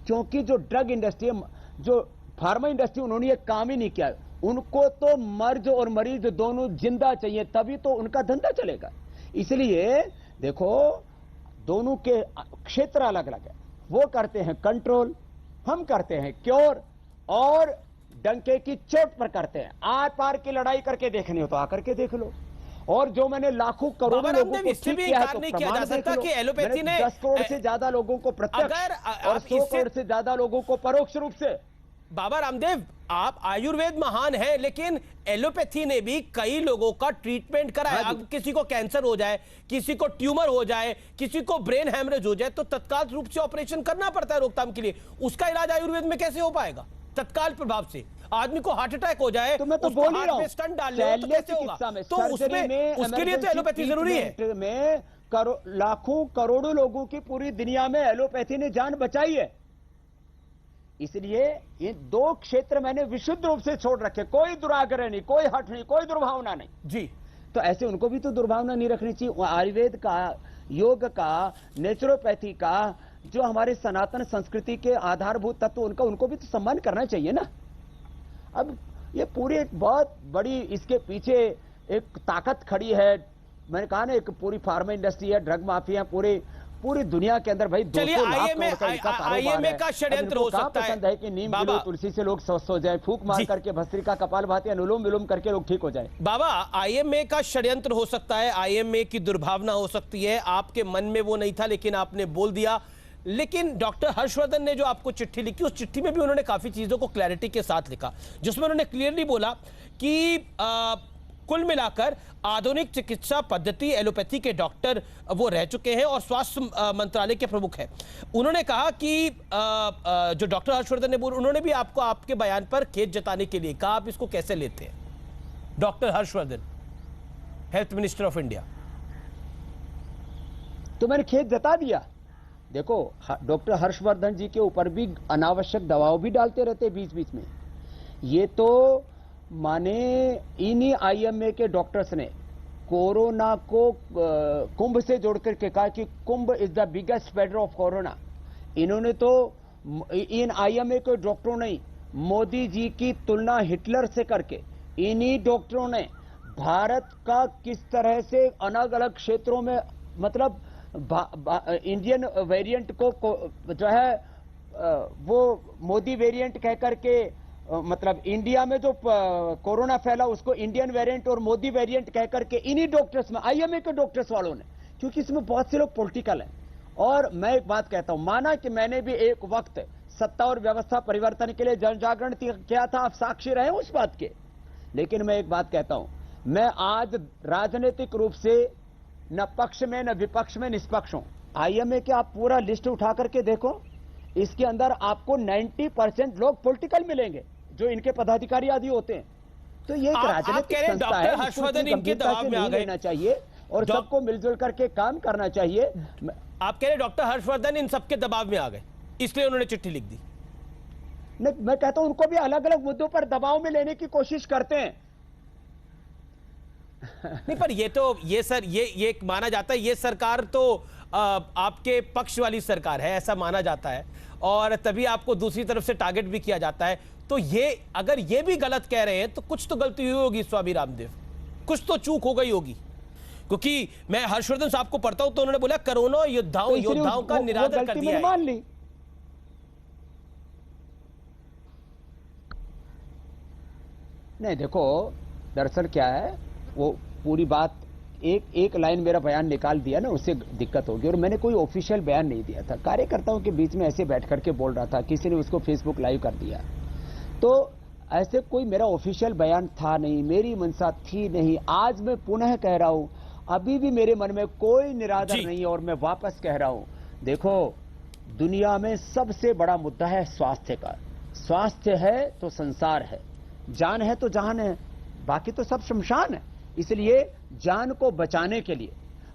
क्योंकि जो ड्रग इंडस्ट्री, जो फार्मा इंडस्ट्री, उन्होंने ये काम ही नहीं किया। उनको तो मर्ज और मरीज दोनों जिंदा चाहिए, तभी तो उनका धंधा चलेगा। इसलिए देखो, दोनों के क्षेत्र अलग अलग है। वो करते हैं कंट्रोल, हम करते हैं क्योर, और डंके की चोट पर करते हैं। आर पार की लड़ाई करके देखनी हो तो आकर के देख लो। और जो मैंने लाखों करोड़ों लोगों को ठीक किया है तो प्रमाण देख लो। एलोपैथी ने 10 करोड़ से ज्यादा लोगों को प्रत्यक्ष और 100 करोड़ से ज्यादा लोगों को परोक्ष रूप से। बाबा रामदेव, आप आयुर्वेद महान है, लेकिन एलोपैथी ने भी कई लोगों का ट्रीटमेंट करा है। अब किसी को कैंसर हो जाए, किसी को ट्यूमर हो जाए, किसी को ब्रेन हैमरेज हो जाए तो तत्काल रूप से ऑपरेशन करना पड़ता है रोकथाम के लिए। उसका इलाज आयुर्वेद में कैसे हो पाएगा तत्काल प्रभाव से? आदमी को हार्ट अटैक हो जाए तो मैं तो बोल ही रहा हूं, स्टंट डाल ले तो कैसे होगा? तो उसमें उसके लिए तो एलोपैथी जरूरी है। में लाखों करोड़ों लोगों की पूरी दुनिया में एलोपैथी ने जान बचाई है। इसलिए ये 2 क्षेत्र मैंने विशुद्ध रूप से छोड़ रखे, कोई दुराग्रह नहीं, कोई हट नहीं, कोई दुर्भावना नहीं जी। तो ऐसे उनको भी तो दुर्भावना नहीं रखनी चाहिए। आयुर्वेद का, योग का, नेचुरोपैथी का, जो हमारे सनातन संस्कृति के आधारभूत तत्व, उनका उनको भी तो सम्मान करना चाहिए ना। अब ये पूरी एक बहुत बड़ी इसके पीछे एक ताकत खड़ी है। मैंने कहा ना, एक पूरी फार्मा इंडस्ट्री है, ड्रग माफिया पूरी दुनिया के अंदर भाई 200 लाख करोड़ का इनका कारोबार है। का षड्यंत्र हो सकता है। पसंद है कि नीम गिरो तुलसी से लोग स्वस्थ हो जाए, फूंक मार करके भस्त्रिका, कपालभाति, अनुलोम विलोम करके लोग ठीक हो जाए। बाबा, आईएमए का षड्यंत्र हो सकता है, आईएमए की दुर्भावना हो सकती है। आपके मन में वो नहीं था लेकिन आपने बोल दिया। लेकिन डॉक्टर हर्षवर्धन ने जो आपको चिट्ठी लिखी, उस चिट्ठी में भी उन्होंने काफी चीजों को क्लैरिटी के साथ लिखा, जिसमें उन्होंने क्लियरली बोला कि कुल मिलाकर आधुनिक चिकित्सा पद्धति एलोपैथी के डॉक्टर वो रह चुके हैं और स्वास्थ्य मंत्रालय के प्रमुख हैं। उन्होंने कहा कि जो डॉक्टर हर्षवर्धन ने बोला, उन्होंने भी आपको आपके बयान पर खेद जताने के लिए कहा। आप इसको कैसे लेते हैं? Doctor Harshvardhan, health minister of India. तो मैंने खेद जता दिया। देखो, डॉक्टर हर्षवर्धन जी के ऊपर भी अनावश्यक दबाव भी डालते रहते बीच बीच में। ये तो माने इन्हीं आईएमए के डॉक्टर्स ने कोरोना को कुंभ से जोड़ करके कहा कि Kumbh is the biggest spreader of corona. इन्होंने तो, इन आईएमए के डॉक्टरों ने मोदी जी की तुलना हिटलर से करके, इन्हीं डॉक्टरों ने भारत का किस तरह से अलग अलग क्षेत्रों में, मतलब इंडियन वेरिएंट को जो है वो मोदी वेरिएंट कह करके, मतलब इंडिया में जो कोरोना फैला उसको इंडियन वेरिएंट और मोदी वेरिएंट कह करके इन्हीं डॉक्टर्स में, आईएमए के डॉक्टर्स वालों ने, क्योंकि इसमें बहुत से लोग पॉलिटिकल हैं। और मैं एक बात कहता हूं, माना कि मैंने भी एक वक्त सत्ता और व्यवस्था परिवर्तन के लिए जन जागरण किया था, आप साक्षी रहे उस बात के। लेकिन मैं एक बात कहता हूं, मैं आज राजनीतिक रूप से न पक्ष में न विपक्ष में निष्पक्ष हूं। आईएमए के आप पूरा लिस्ट उठा करके देखो, इसके अंदर आपको 90% लोग पॉलिटिकल मिलेंगे, जो इनके पदाधिकारी आदि होते हैं। तो ये एक राजनीतिक संस्था है, हर्षवर्धन इनके दबाव में आ गए, लेना चाहिए और सबको मिलजुल करके काम करना चाहिए। आप कह रहे डॉक्टर हर्षवर्धन इन सबके दबाव में आ गए, इसलिए उन्होंने चिट्ठी लिख दी? नहीं, मैं कहता हूं उनको भी अलग अलग मुद्दों पर दबाव में लेने की कोशिश करते हैं। नहीं, पर ये माना जाता है, ये सरकार तो आपके पक्ष वाली सरकार है, ऐसा माना जाता है, और तभी आपको दूसरी तरफ से टारगेट भी किया जाता है। तो ये अगर ये भी गलत कह रहे हैं तो कुछ तो गलती हुई होगी स्वामी रामदेव, कुछ तो चूक हो गई होगी। क्योंकि मैं हर्षवर्धन साहब को पढ़ता हूं तो उन्होंने बोला कोरोना योद्धाओं का निरादर कर दिया है। मान ली। नहीं देखो, दरअसल क्या है, वो पूरी बात एक लाइन मेरा बयान निकाल दिया ना, उससे दिक्कत होगी। और मैंने कोई ऑफिशियल बयान नहीं दिया था, कार्यकर्ताओं के बीच में ऐसे बैठ करके बोल रहा था, किसी ने उसको फेसबुक लाइव कर दिया। तो ऐसे कोई मेरा ऑफिशियल बयान था नहीं, मेरी मंशा थी नहीं। आज मैं पुनः कह रहा हूं, अभी भी मेरे मन में कोई निरादर नहीं है, और मैं वापस कह रहा हूं, देखो दुनिया में सबसे बड़ा मुद्दा है स्वास्थ्य का। स्वास्थ्य है तो संसार है, जान है तो जहान है, बाकी तो सब शमशान है। इसलिए जान को बचाने के लिए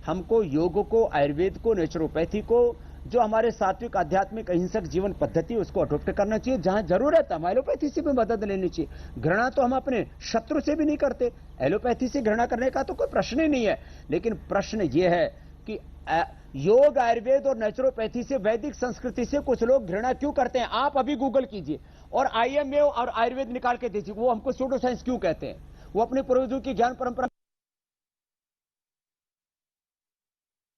हमको योग को, आयुर्वेद को, नेचुरोपैथी को, जो हमारे सात्विक आध्यात्मिक अहिंसक जीवन पद्धति, उसको अडॉप्ट करना चाहिए। जहां जरूरत है हम एलोपैथी से भी मदद लेनी चाहिए। घृणा तो हम अपने शत्रु से भी नहीं करते, एलोपैथी से घृणा करने का तो कोई प्रश्न ही नहीं है। लेकिन प्रश्न यह है कि योग, आयुर्वेद और नेचुरोपैथी से, वैदिक संस्कृति से कुछ लोग घृणा क्यों करते हैं? आप अभी गूगल कीजिए और आईएमए और आयुर्वेद निकाल के दीजिए, वो हमको सूडो साइंस क्यों कहते हैं? वो अपने पूर्वजों की ज्ञान परंपरा,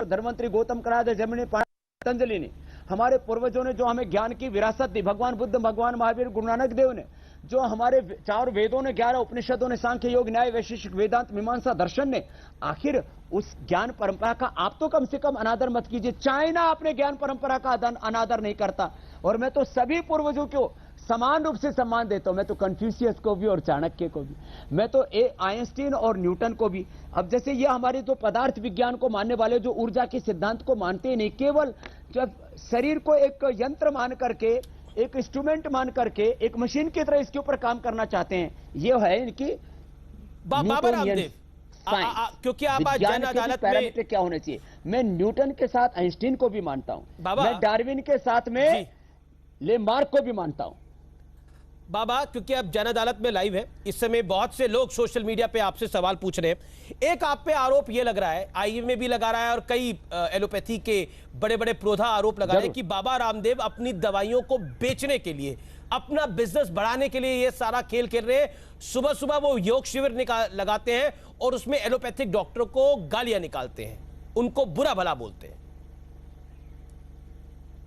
धर्मंत्री गौतम कराद, जमनी, पतंजलि ने, हमारे पूर्वजों ने जो हमें ज्ञान की विरासत दी, भगवान बुद्ध, भगवान महावीर, गुरु नानक देव ने, जो हमारे 4 वेदों ने, 11 उपनिषदों ने, सांख्य, योग, न्याय, वैशेषिक, वेदांत, मीमांसा, दर्शन ने, आखिर उस ज्ञान परंपरा का आप तो कम से कम अनादर मत कीजिए। चाइना अपने ज्ञान परंपरा का अनादर नहीं करता, और मैं तो सभी पूर्वजों को समान रूप से सम्मान देता हूं। मैं तो कन्फ्यूशियस को भी और चाणक्य को भी, मैं तो आइंस्टीन और न्यूटन को भी। अब जैसे ये हमारे जो पदार्थ विज्ञान को मानने वाले, जो ऊर्जा के सिद्धांत को मानते ही नहीं, केवल जब शरीर को एक यंत्र मान करके, एक इंस्ट्रूमेंट मान करके, एक मशीन की तरह इसके ऊपर काम करना चाहते हैं, ये है इनकी बाबा रामदेव। क्योंकि आप आज जन अदालत में पैरामीटर क्या होने चाहिए, मैं न्यूटन के साथ आइंस्टीन को भी मानता हूं, मैं डार्विन के साथ में लेमार्क को भी मानता हूं। बाबा, क्योंकि आप जन अदालत में लाइव है, इस समय बहुत से लोग सोशल मीडिया पे आपसे सवाल पूछ रहे हैं। एक आप पे आरोप ये लग रहा है, आईएमए भी लगा रहा है, और कई एलोपैथी के बड़े बड़े प्रोधा आरोप लगा रहे हैं कि बाबा रामदेव अपनी दवाइयों को बेचने के लिए, अपना बिजनेस बढ़ाने के लिए ये सारा खेल खेल रहे हैं। सुबह सुबह वो योग शिविर लगाते हैं और उसमें एलोपैथिक डॉक्टरों को गालियां निकालते हैं, उनको बुरा भला बोलते हैं,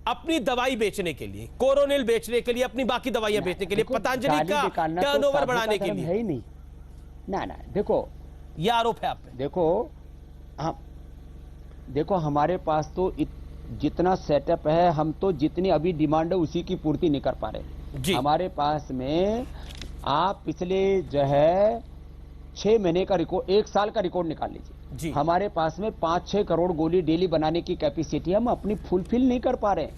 अपनी दवाई बेचने के लिए, कोरोनिल बेचने के लिए, अपनी बाकी दवाइयां बेचने के लिए, पतंजलि का टर्नओवर बढ़ाने के लिए। है ही नहीं ना। देखो यह आरोप है आप पे। देखो हमारे पास तो जितना सेटअप है, हम तो जितनी अभी डिमांड है उसी की पूर्ति नहीं कर पा रहे। हमारे पास में आप पिछले जो है 6 महीने का रिकॉर्ड, 1 साल का रिकॉर्ड निकाल लीजिए। हमारे पास में 5-6 करोड़ गोली डेली बनाने की कैपेसिटी, हम अपनी फुलफिल नहीं कर पा रहे।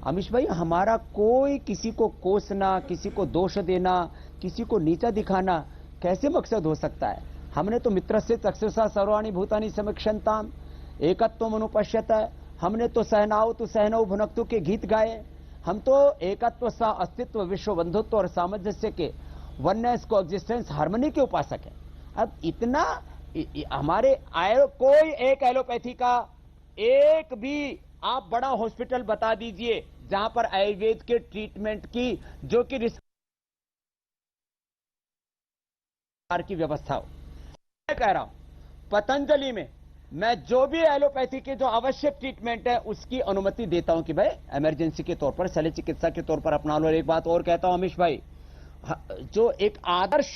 अमीश भाई, हमारा कोई किसी को कोसना, किसी को दोष देना, किसी को नीचा दिखाना कैसे मकसद हो सकता है? हमने तो मित्र से चक्षुषा सर्वाणि भूतानि समीक्षन्ताम एकत्वम अनुपश्यत, हमने तो सहनाओ तो सहनौ भुनक्तु के गीत गाए। हम तो एकत्व सा अस्तित्व, विश्व बंधुत्व और सामंजस्य के, वननेस को एग्जिस्टेंस, हार्मनी के उपासक है। अब इतना हमारे कोई एक एलोपैथी का एक भी आप बड़ा हॉस्पिटल बता दीजिए जहां पर आयुर्वेद के ट्रीटमेंट की, जो कि की व्यवस्था हो। मैं कह रहा हूं पतंजलि में मैं जो भी एलोपैथी के जो आवश्यक ट्रीटमेंट है उसकी अनुमति देता हूं कि भाई इमरजेंसी के तौर पर, शल्य चिकित्सा के तौर पर अपना लो। एक बात और कहता हूं अमीश भाई, जो एक आदर्श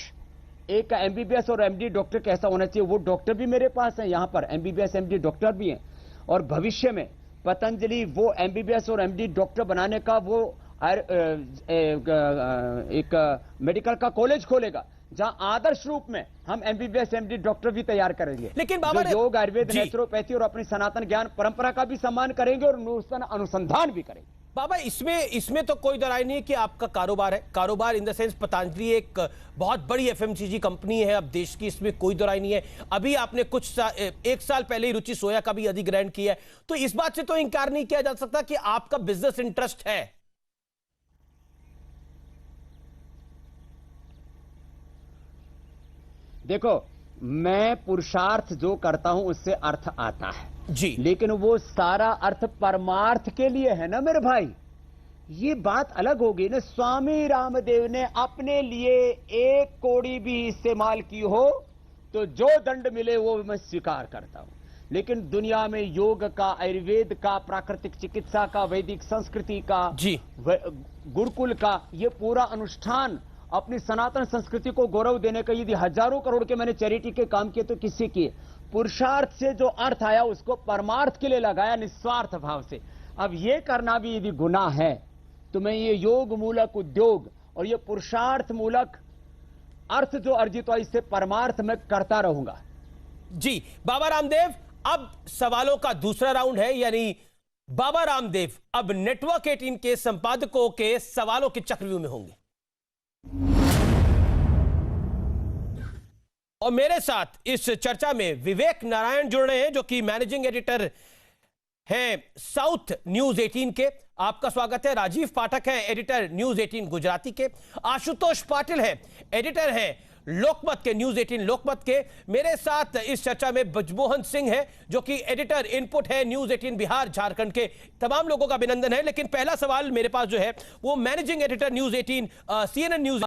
एक एमबीबीएस और एमडी डॉक्टर कैसा होना चाहिए, वो डॉक्टर भी मेरे पास है यहाँ पर, एमबीबीएस एमडी डॉक्टर भी हैं। और भविष्य में पतंजलि वो एमबीबीएस और एमडी डॉक्टर बनाने का वो एक मेडिकल का कॉलेज खोलेगा, जहां आदर्श रूप में हम एमबीबीएस एमडी डॉक्टर भी तैयार करेंगे। लेकिन बाबा योग, आयुर्वेद, नेचुरोपैथी और अपनी सनातन ज्ञान परंपरा का भी सम्मान करेंगे और नूतन अनुसंधान भी करेंगे। बाबा, इसमें तो कोई दराई नहीं है कि आपका कारोबार है, कारोबार इन द सेंस पतंजलि एक बहुत बड़ी एफएमसीजी कंपनी है अब देश की, इसमें कोई दराई नहीं है। अभी आपने एक साल पहले ही रुचि सोया का भी अधिग्रहण किया है, तो इस बात से तो इंकार नहीं किया जा सकता कि आपका बिजनेस इंटरेस्ट है। देखो मैं पुरुषार्थ जो करता हूं उससे अर्थ आता है जी, लेकिन वो सारा अर्थ परमार्थ के लिए है ना मेरे भाई। ये बात अलग होगी ना। स्वामी रामदेव ने अपने लिए 1 कौड़ी भी इस्तेमाल की हो तो जो दंड मिले वो मैं स्वीकार करता हूं, लेकिन दुनिया में योग का, आयुर्वेद का, प्राकृतिक चिकित्सा का, वैदिक संस्कृति का, जी, गुरुकुल का ये पूरा अनुष्ठान अपनी सनातन संस्कृति को गौरव देने का, यदि हजारों करोड़ के मैंने चैरिटी के काम किए तो किसी किए, पुरुषार्थ से जो अर्थ आया उसको परमार्थ के लिए लगाया निस्वार्थ भाव से। अब ये करना भी यदि गुनाह है तो मैं ये योग मूलक उद्योग और ये पुरुषार्थ मूलक अर्थ जो अर्जित हुआ इससे परमार्थ में करता रहूंगा। जी बाबा रामदेव, अब सवालों का दूसरा राउंड है, यानी बाबा रामदेव अब नेटवर्क 18 के संपादकों के सवालों के चक्रव्यूह में होंगे। और मेरे साथ इस चर्चा में विवेक नारायण जुड़ रहे हैं, जो कि मैनेजिंग एडिटर हैं साउथ न्यूज 18 के। आपका स्वागत है। राजीव पाठक हैं एडिटर न्यूज 18 गुजराती के। आशुतोष पाटिल हैं एडिटर हैं लोकमत के, न्यूज 18 लोकमत के। मेरे साथ इस चर्चा में ब्रजमोहन सिंह है, जो कि एडिटर इनपुट है न्यूज 18 बिहार झारखंड के। तमाम लोगों का अभिनंदन है। लेकिन पहला सवाल मेरे पास जो है वो managing editor news 18 CNN news.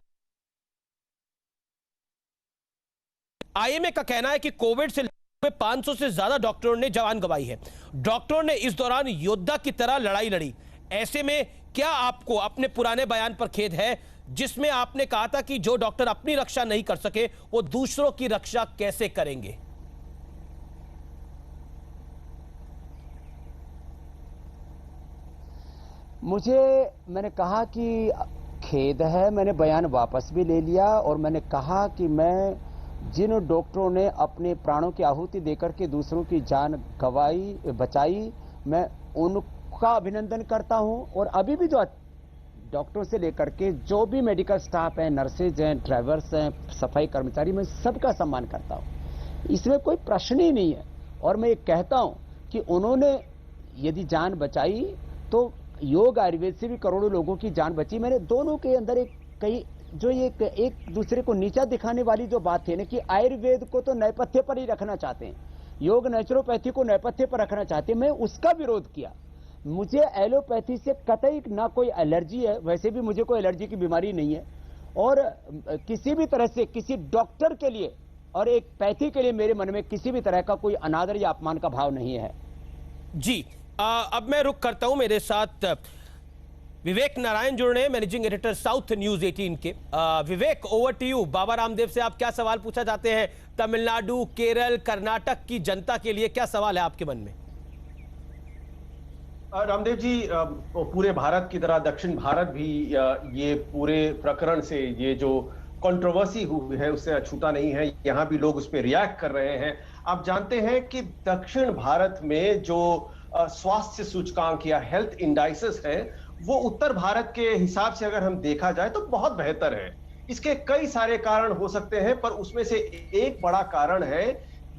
IMA का कहना है कि कोविड से 500 से ज्यादा डॉक्टरों ने जान गंवाई है। डॉक्टरों ने इस दौरान योद्धा की तरह लड़ाई लड़ी। ऐसे में क्या आपको अपने पुराने बयान पर खेद है, जिसमें आपने कहा था कि जो डॉक्टर अपनी रक्षा नहीं कर सके वो दूसरों की रक्षा कैसे करेंगे? मैंने कहा कि खेद है, मैंने बयान वापस भी ले लिया और मैंने कहा कि मैं जिन डॉक्टरों ने अपने प्राणों की आहुति देकर के दूसरों की जान बचाई, मैं उनका अभिनंदन करता हूं। और अभी भी जो डॉक्टरों से लेकर के जो भी मेडिकल स्टाफ है, नर्सेज हैं, ड्राइवर्स हैं, सफाई कर्मचारी, मैं सबका सम्मान करता हूं। इसमें कोई प्रश्न ही नहीं है। और मैं ये कहता हूं कि उन्होंने यदि जान बचाई तो योग आयुर्वेद से भी करोड़ों लोगों की जान बची। मैंने दोनों के अंदर एक दूसरे को नीचा दिखाने वाली जो बात है ना, कि आयुर्वेद को तो नैपथ्य पर ही रखना चाहते हैं, योग नेचुरोपैथी को नैपथ्य पर रखना चाहते हैं, मैं उसका विरोध किया। मुझे एलोपैथी से कतई ना कोई एलर्जी है, वैसे भी मुझे कोई एलर्जी की बीमारी नहीं है, और किसी भी तरह से किसी डॉक्टर के लिए और एक पैथी के लिए मेरे मन में किसी भी तरह का कोई अनादर या अपमान का भाव नहीं है। जी अब मैं रुक करता हूं। मेरे साथ विवेक नारायण जुड़ रहे हैं, मैनेजिंग एडिटर साउथ न्यूज 18 के। विवेक, over to you. Baba Ramdev से आप क्या सवाल पूछा चाहते हैं? तमिलनाडु, केरल, कर्नाटक की जनता के लिए क्या सवाल है आपके मन में? रामदेव जी, पूरे भारत की तरह दक्षिण भारत भी ये पूरे प्रकरण से, ये जो कंट्रोवर्सी हुई है उससे अछूता नहीं है। यहाँ भी लोग उस पर रिएक्ट कर रहे हैं। आप जानते हैं कि दक्षिण भारत में जो स्वास्थ्य सूचकांक या हेल्थ इंडाइसेस है वो उत्तर भारत के हिसाब से अगर हम देखा जाए तो बहुत बेहतर है। इसके कई सारे कारण हो सकते हैं, पर उसमें से एक बड़ा कारण है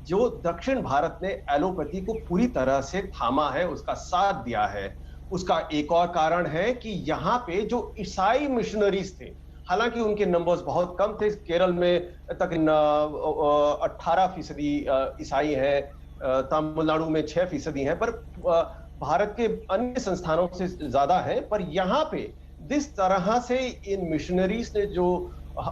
जो दक्षिण भारत ने एलोपैथी को पूरी तरह से थामा है, उसका साथ दिया है। उसका एक और कारण है कि यहाँ पे जो ईसाई मिशनरीज थे, हालांकि उनके नंबर्स बहुत कम थे, केरल में तकरीबन 18% ईसाई हैं, तमिलनाडु में 6% हैं, पर भारत के अन्य संस्थानों से ज्यादा है। पर यहाँ पे जिस तरह से इन मिशनरीज ने जो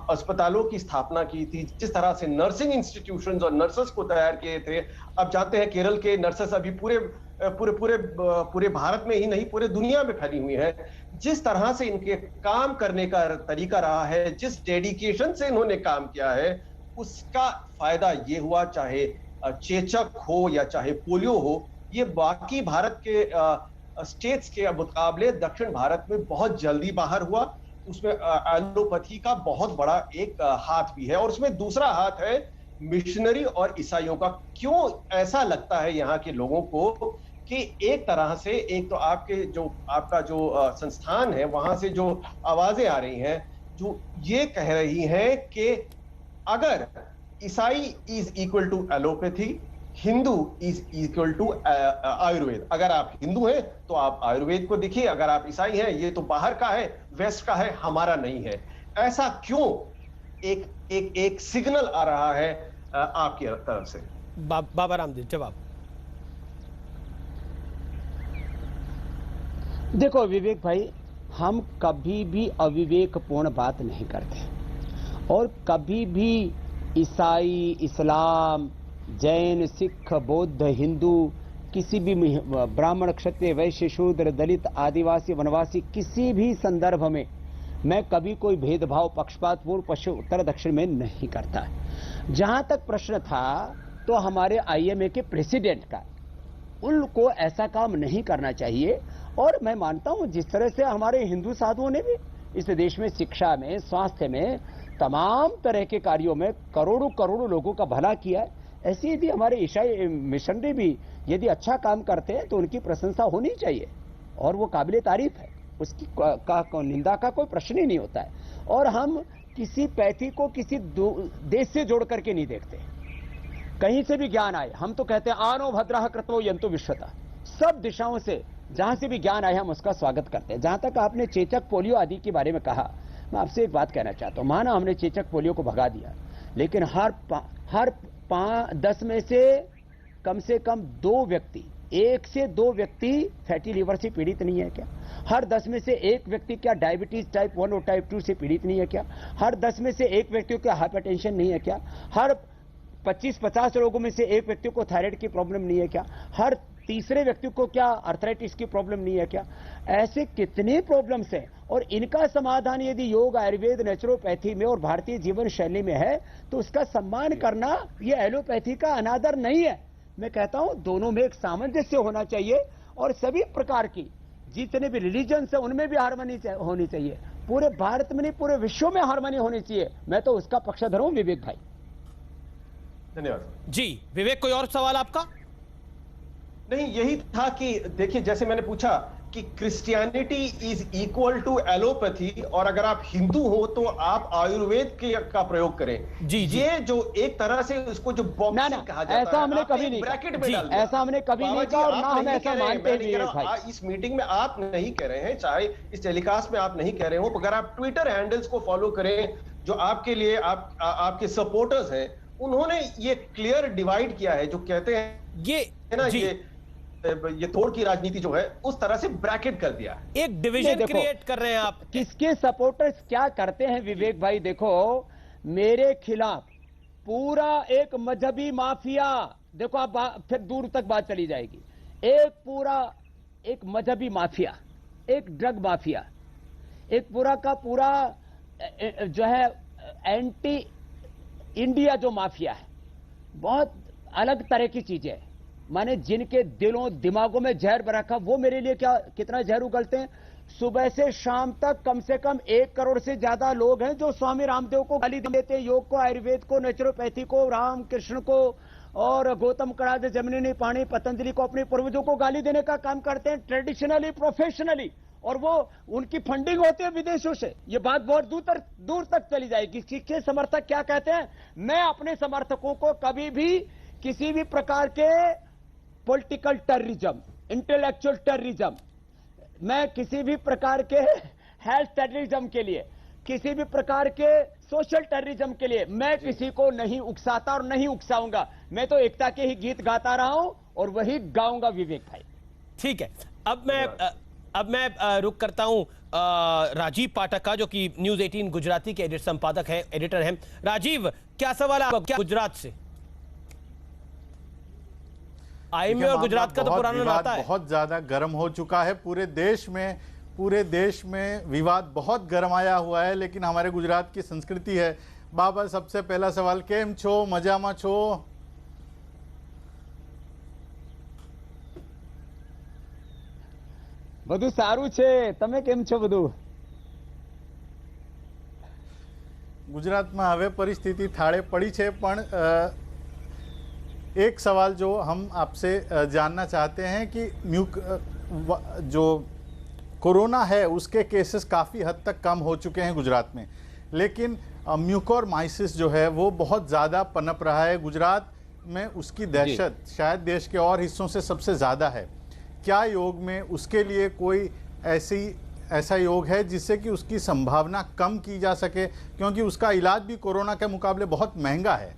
अस्पतालों की स्थापना की थी, जिस तरह से नर्सिंग इंस्टीट्यूशंस और नर्सेस को तैयार किए थे, अब जानते हैं केरल के नर्सेस अभी पूरे भारत में ही नहीं पूरे दुनिया में फैली हुई है। जिस तरह से इनके काम करने का तरीका रहा है, जिस डेडिकेशन से इन्होंने काम किया है, उसका फायदा ये हुआ, चाहे चेचक हो या चाहे पोलियो हो, ये बाकी भारत के स्टेट्स के मुकाबले दक्षिण भारत में बहुत जल्दी बाहर हुआ। उसमें एलोपैथी का बहुत बड़ा एक हाथ भी है, और उसमें दूसरा हाथ है मिशनरी और ईसाइयों का। क्यों ऐसा लगता है यहाँ के लोगों को कि एक तरह से, एक तो आपका जो संस्थान है वहां से जो आवाजें आ रही हैं जो ये कह रही हैं कि अगर ईसाई is equal to allopathy, Hindu is equal to Ayurveda. अगर आप हिंदू हैं तो आप आयुर्वेद को देखिए, अगर आप ईसाई हैं ये तो बाहर का है, वेस्ट का है, हमारा नहीं है। ऐसा क्यों एक सिग्नल आ रहा है आपकी तरफ से। बाबा रामदेव जवाब। देखो विवेक भाई, हम कभी भी अविवेकपूर्ण बात नहीं करते और कभी भी ईसाई, इस्लाम, जैन, सिख, बौद्ध, हिंदू, किसी भी ब्राह्मण, क्षत्रिय, वैश्य, शूद्र, दलित, आदिवासी, वनवासी, किसी भी संदर्भ में मैं कभी कोई भेदभाव, पक्षपात, पूर्व, पश्चिम, उत्तर, दक्षिण में नहीं करता। जहां तक प्रश्न था तो हमारे IMA के प्रेसिडेंट का, उनको ऐसा काम नहीं करना चाहिए। और मैं मानता हूं जिस तरह से हमारे हिंदू साधुओं ने भी इस देश में शिक्षा में, स्वास्थ्य में, तमाम तरह के कार्यों में करोड़ों करोड़ों लोगों का भला किया है, ऐसे यदि हमारे ईसाई मिशनरी भी यदि अच्छा काम करते हैं तो उनकी प्रशंसा होनी चाहिए और वो काबिले तारीफ है, उसकी निंदा का कोई प्रश्न ही नहीं होता है। और हम किसी पैथी को किसी देश से जोड़ करके नहीं देखते, कहीं से भी ज्ञान आए हम तो कहते हैं आनो भद्रः कृतो यंतु विश्वता, सब दिशाओं से जहां से भी ज्ञान आए हम उसका स्वागत करते हैं। जहां तक आपने चेचक, पोलियो आदि के बारे में कहा, मैं आपसे एक बात कहना चाहता हूं, माना हमने चेचक, पोलियो को भगा दिया, लेकिन हर 10 में से कम 2 व्यक्ति, 1 से 2 व्यक्ति फैटी लिवर से पीड़ित नहीं है क्या? हर 10 में से 1 व्यक्ति क्या डायबिटीज टाइप 1 और टाइप 2 से पीड़ित नहीं है क्या? हर 10 में से 1 व्यक्ति को हाइपरटेंशन नहीं है क्या? हर 25-50 लोगों में से 1 व्यक्ति को थायराइड की प्रॉब्लम नहीं है क्या? हर तीसरे व्यक्ति को क्या अर्थराइटिस की प्रॉब्लम नहीं है क्या? ऐसे कितने प्रॉब्लम्स हैं और इनका समाधान यदि योग, आयुर्वेद, नेचुरोपैथी में और भारतीय जीवन शैली में है तो उसका सम्मान करना ये एलोपैथी का अनादर नहीं है। मैं कहता हूं दोनों में एक सामंजस्य होना चाहिए और सभी प्रकार की जितने भी रिलीजन है उनमें भी हार्मनी होनी चाहिए। पूरे भारत में नहीं, पूरे विश्व में हार्मनी होनी चाहिए। मैं तो उसका पक्षधर हूं विवेक भाई। धन्यवाद जी। विवेक, कोई और सवाल आपका? नहीं, यही था कि देखिए, जैसे मैंने पूछा कि Christianity is equal to allopathy और अगर आप हिंदू हो तो आप आयुर्वेद का प्रयोग करें। जी। ये जो एक तरह से उसको जो बॉक्सिंग कहा जाता है, ऐसा हमने कभी नहीं ब्रैकेट में डाल दिया। ऐसा हमने कभी नहीं कहा और ना हम ऐसा मानते भी हैं। इस मीटिंग में आप नहीं कह रहे हैं, चाहे इस टेलीकास्ट में आप नहीं कह रहे हो, अगर आप ट्विटर हैंडल्स को फॉलो करें जो आपके लिए आपके सपोर्टर्स हैं, उन्होंने ये क्लियर डिवाइड किया है, जो कहते हैं ये है ना, ये तोड़ की राजनीति जो है उस तरह से ब्रैकेट कर दिया, एक डिवीजन क्रिएट कर रहे हैं आप। किसके सपोर्टर्स क्या करते हैं विवेक भाई? देखो, मेरे खिलाफ पूरा एक मजहबी माफिया, देखो आप फिर दूर तक बात चली जाएगी, एक मजहबी माफिया, एक ड्रग माफिया, एक पूरा का पूरा जो है एंटी इंडिया जो माफिया है, बहुत अलग तरह की चीजें है। माने जिनके दिलों दिमागों में जहर रखा, वो मेरे लिए कितना जहर उगलते हैं। सुबह से शाम तक कम से कम 1 करोड़ से ज्यादा लोग हैं जो स्वामी रामदेव को गाली देते हैं, योग को, आयुर्वेद को, नेचुरोपैथी को, राम कृष्ण को और गौतम कड़ाद, जमनीनी पाणी, पतंजलि को, अपने पूर्वजों को गाली देने का काम करते हैं ट्रेडिशनली, प्रोफेशनली, और वो उनकी फंडिंग होती है विदेशों से। ये बात बहुत दूर तक चली जाएगी। किसके समर्थक क्या कहते हैं? मैं अपने समर्थकों को कभी भी किसी भी प्रकार के पॉलिटिकल टेररिज्म, इंटेलेक्चुअल टेररिज्म, मैं किसी भी प्रकार के हेल्थ टेररिज्म के लिए, किसी भी प्रकार के सोशल टेररिज्म के लिए मैं किसी को नहीं उकसाता और नहीं उकसाऊंगा। मैं तो एकता के ही गीत गाता रहा हूं और वही गाऊंगा विवेक भाई। ठीक है, अब मैं रुक करता हूं राजीव पाठक का, जो कि न्यूज 18 गुजराती के एडिटर हैं। राजीव, क्या सवाल है आपका गुजरात से? आईएमए और गुजरात का तो पुराना नाता है। बहुत ज्यादा गर्म हो चुका है पूरे देश में विवाद बहुत गरमाया हुआ है, लेकिन हमारे गुजरात की संस्कृति है। बाबा, सबसे पहला सवाल, केम छो? मजामा छो? બધું સારું છે, તમે કેમ છો? બધું ગુજરાતમાં હવે પરિસ્થિતિ થાળે પડી છે, પણ एक सवाल जो हम आपसे जानना चाहते हैं कि जो कोरोना है उसके केसेस काफ़ी हद तक कम हो चुके हैं गुजरात में, लेकिन म्यूकोरमाइसिस जो है वो बहुत ज़्यादा पनप रहा है गुजरात में। उसकी दहशत शायद देश के और हिस्सों से सबसे ज़्यादा है। क्या योग में उसके लिए कोई ऐसा योग है जिससे कि उसकी संभावना कम की जा सके, क्योंकि उसका इलाज भी कोरोना के मुकाबले बहुत महंगा है?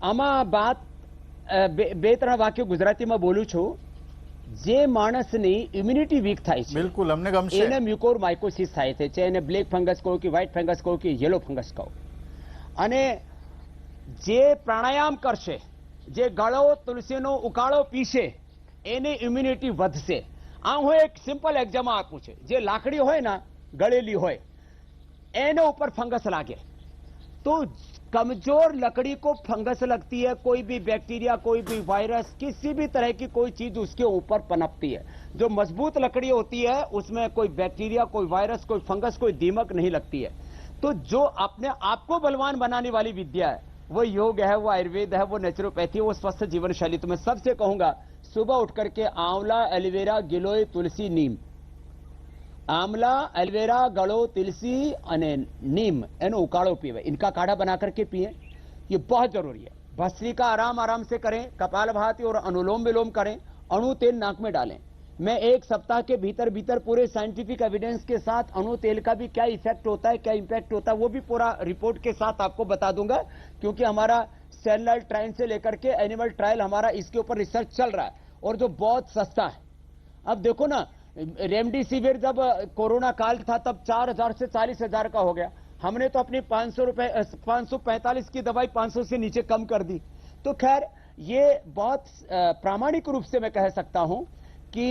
આમાં વાત બે ત્રણ વાક્યો ગુજરાતીમાં બોલું છું. જે માણસની ઇમ્યુનિટી વીક થાય છે, બિલકુલ અમને ગમશે, એને મ્યુકોરમાઇકોસિસ થાય છે. એને બ્લેક ફંગસ કહો કે વ્હાઇટ ફંગસ કહો કે યલો ફંગસ કહો. અને જે પ્રાણાયામ કરશે, જે ગળો તુલસીનો ઉકાળો પીશે, એની ઇમ્યુનિટી વધશે. આ હું એક સિમ્પલ એક્ઝામ્પલ આપું છું. જે લાકડી હોય ને ગળેલી હોય, એને ऊपर फंगस लागे तो कमजोर लकड़ी को फंगस लगती है. कोई भी बैक्टीरिया, कोई भी वायरस, किसी भी तरह की कोई चीज उसके ऊपर पनपती है. जो मजबूत लकड़ी होती है उसमें कोई बैक्टीरिया, कोई वायरस, कोई फंगस, कोई दीमक नहीं लगती है. तो जो अपने आप को बलवान बनाने वाली विद्या है वो योग है, वो आयुर्वेद है, वो नेचुरोपैथी, वो स्वस्थ जीवन शैली. तो मैं सबसे कहूंगा सुबह उठ करके आंवला, एलोवेरा, गिलोय, तुलसी, नीम, आंवला, एलोवेरा, गड़ो, तुलसी અને नीम એનો ઉકાળો પીવે. इनका काढ़ा बना करके पिए, ये बहुत जरूरी है. भस्त्रिका आराम आराम से करें, कपालभाति और अनुलोम विलोम करें, अणु तेल नाक में डालें. मैं एक सप्ताह के भीतर भीतर पूरे साइंटिफिक एविडेंस के साथ अणु तेल का भी क्या इफेक्ट होता है, क्या इंपैक्ट होता है, वो भी पूरा रिपोर्ट के साथ आपको बता दूंगा. क्योंकि हमारा सेलुलर ट्रायल से लेकर के एनिमल ट्रायल हमारा इसके ऊपर रिसर्च चल रहा है और जो बहुत सस्ता है. अब देखो ना, रेमडेसिविर जब कोरोना काल था तब 4,000 से 40,000 का हो गया. हमने तो अपनी 545 की दवाई 500 से नीचे कम कर दी. तो खैर ये बहुत प्रामाणिक रूप से मैं कह सकता हूं कि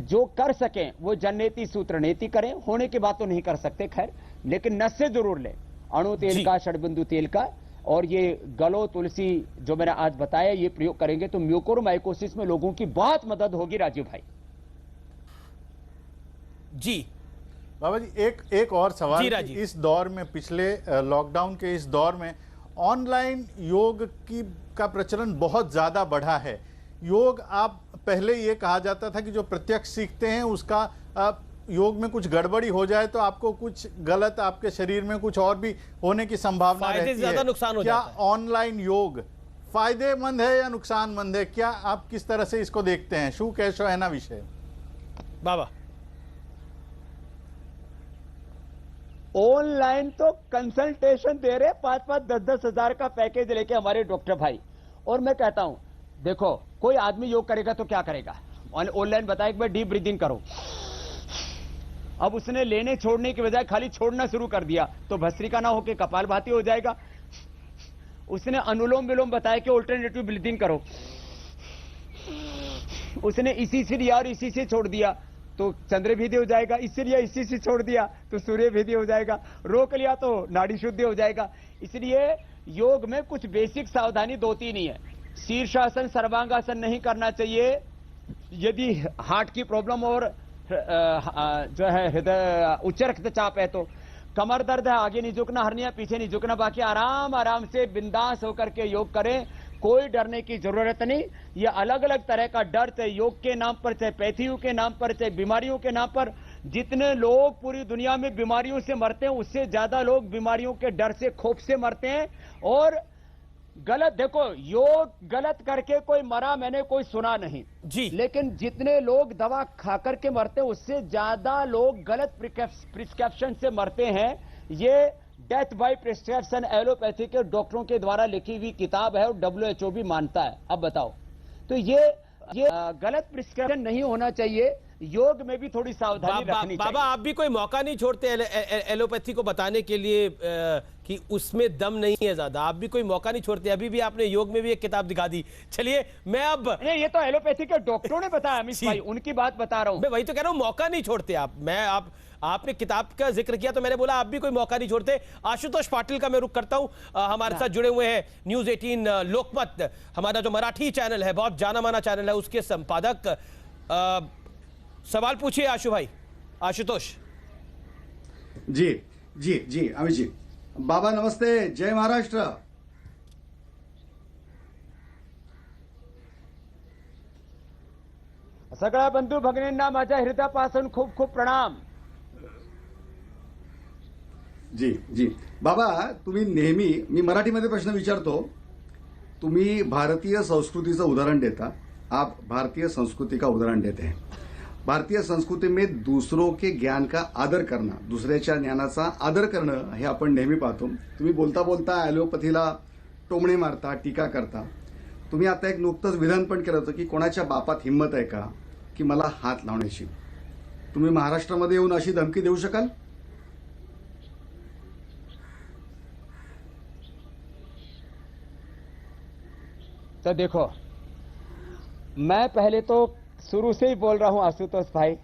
जो कर सकें वो जननेति सूत्र नेति करें. होने की बात तो नहीं कर सकते खैर, लेकिन नशे जरूर लें, अणु तेल का, षडबिंदु तेल का. और ये गलो, तुलसी जो मैंने आज बताया, ये प्रयोग करेंगे तो म्यूकोरमाइकोसिस में लोगों की बहुत मदद होगी. राजीव भाई जी. बाबा जी एक और सवाल कि इस दौर में, पिछले लॉकडाउन के इस दौर में ऑनलाइन योग का प्रचलन बहुत ज्यादा बढ़ा है. योग, आप पहले ये कहा जाता था कि जो प्रत्यक्ष सीखते हैं उसका योग में कुछ गड़बड़ी हो जाए तो आपको कुछ गलत, आपके शरीर में कुछ और भी होने की संभावना रहती है. नुकसान हो क्या जाता है. ऑनलाइन योग फायदेमंद है या नुकसानमंद है? क्या आप किस तरह से इसको देखते हैं? शू कैशो है ना विषय बाबा. ऑनलाइन तो कंसल्टेशन दे रहे 5-5, 10-10 हजार का पैकेज लेके हमारे डॉक्टर भाई. और मैं कहता हूं देखो, कोई आदमी योग करेगा तो क्या करेगा? ऑनलाइन बताया कि भाई डीप ब्रीदिंग करो. अब उसने लेने छोड़ने की बजाय खाली छोड़ना शुरू कर दिया तो भस्त्रिका ना होके कपालभाति हो जाएगा. उसने अनुलोम विलोम बताया कि ऑल्टरनेटिव ब्रीदिंग करो, उसने इसी से लिया और इसी से छोड़ दिया तो चंद्र भेदी हो जाएगा. इससे लिया, इसी से छोड़ दिया तो सूर्य भेदी हो जाएगा. रोक लिया तो नाड़ी शुद्धि हो जाएगा. इसलिए योग में कुछ बेसिक सावधानी 2-3 ही है. शीर्षासन, सर्वांगासन नहीं करना चाहिए यदि हार्ट की प्रॉब्लम और जो है हृदय, उच्च रक्तचाप है. तो कमर दर्द है, आगे नहीं झुकना, हर्निया पीछे नहीं झुकना, बाकी आराम आराम से बिंदास होकर के योग करें. कोई डरने की जरूरत नहीं. ये अलग अलग तरह का डर, चाहे योग के नाम पर, चाहे पैथियों के नाम पर, चाहे बीमारियों के नाम पर. जितने लोग पूरी दुनिया में बीमारियों से मरते हैं उससे ज्यादा लोग बीमारियों के डर से, खौफ से मरते हैं. और गलत, देखो योग गलत करके कोई मरा मैंने कोई सुना नहीं जी. लेकिन जितने लोग दवा खा करके मरते हैं उससे ज्यादा लोग गलत प्रिस्क्रिप्शन से मरते हैं. ये डेथ बाय प्रिस्क्रिप्शन एलोपैथी के डॉक्टरों के द्वारा लिखी हुई किताब है और WHO भी मानता है. अब बताओ, तो ये गलत प्रिस्क्रिप्शन नहीं होना चाहिए. योग में भी थोड़ी सावधानी रखनी चाहिए. बाबा, आप भी कोई मौका नहीं छोड़ते एलोपैथी को बताने के लिए कि उसमें दम नहीं है ज्यादा? आप भी कोई मौका नहीं छोड़ते? अभी भी आपने योग में भी एक किताब दिखा दी. चलिए, मैं अब ये तो एलोपैथी के डॉक्टरों ने बताया अमित भाई, उनकी बात बता रहा हूं. मैं वही तो कह रहा हूं, मौका नहीं छोड़ते आप. आपने किताब का जिक्र किया तो मैंने बोला आप भी कोई मौका नहीं छोड़ते. आशुतोष पाटिल का मैं रुख करता हूं. हमारे साथ जुड़े हुए हैं न्यूज 18 लोकमत, हमारा जो मराठी चैनल है, बहुत जाना माना चैनल है, उसके संपादक. सवाल पूछिए आशु भाई. आशुतोष जी जी जी अमित जी. बाबा नमस्ते, जय महाराष्ट्र. सगळ्या बंधू भगिनींना माझ्या हृदयापासून खूप खूप प्रणाम. जी जी. बाबा, तुम्ही नेहमी, मी मराठीमध्ये प्रश्न विचारतो, तुम्ही भारतीय संस्कृतीचं उदाहरण देता. आप भारतीय संस्कृति का उदाहरण देते हैं. भारतीय संस्कृति में दूसरों के ज्ञान का आदर करना, दुसऱ्याच्या ज्ञानाचा आदर करणं हे आपण नेहमी पाहतो. तुम्ही बोलता बोलता ॲलोपॅथीला टोमणे मारता, टीका करता. तुम्ही आता एक नुकतंच विधान पण केलं होतं की कोणाच्या बापात हिंमत आहे का की मला हात लावण्याची. तुम्ही महाराष्ट्रामध्ये येऊन अशी धमकी देऊ शकाल? तो देखो, मैं पहले तो शुरू से ही बोल रहा हूं आशुतोष भाई,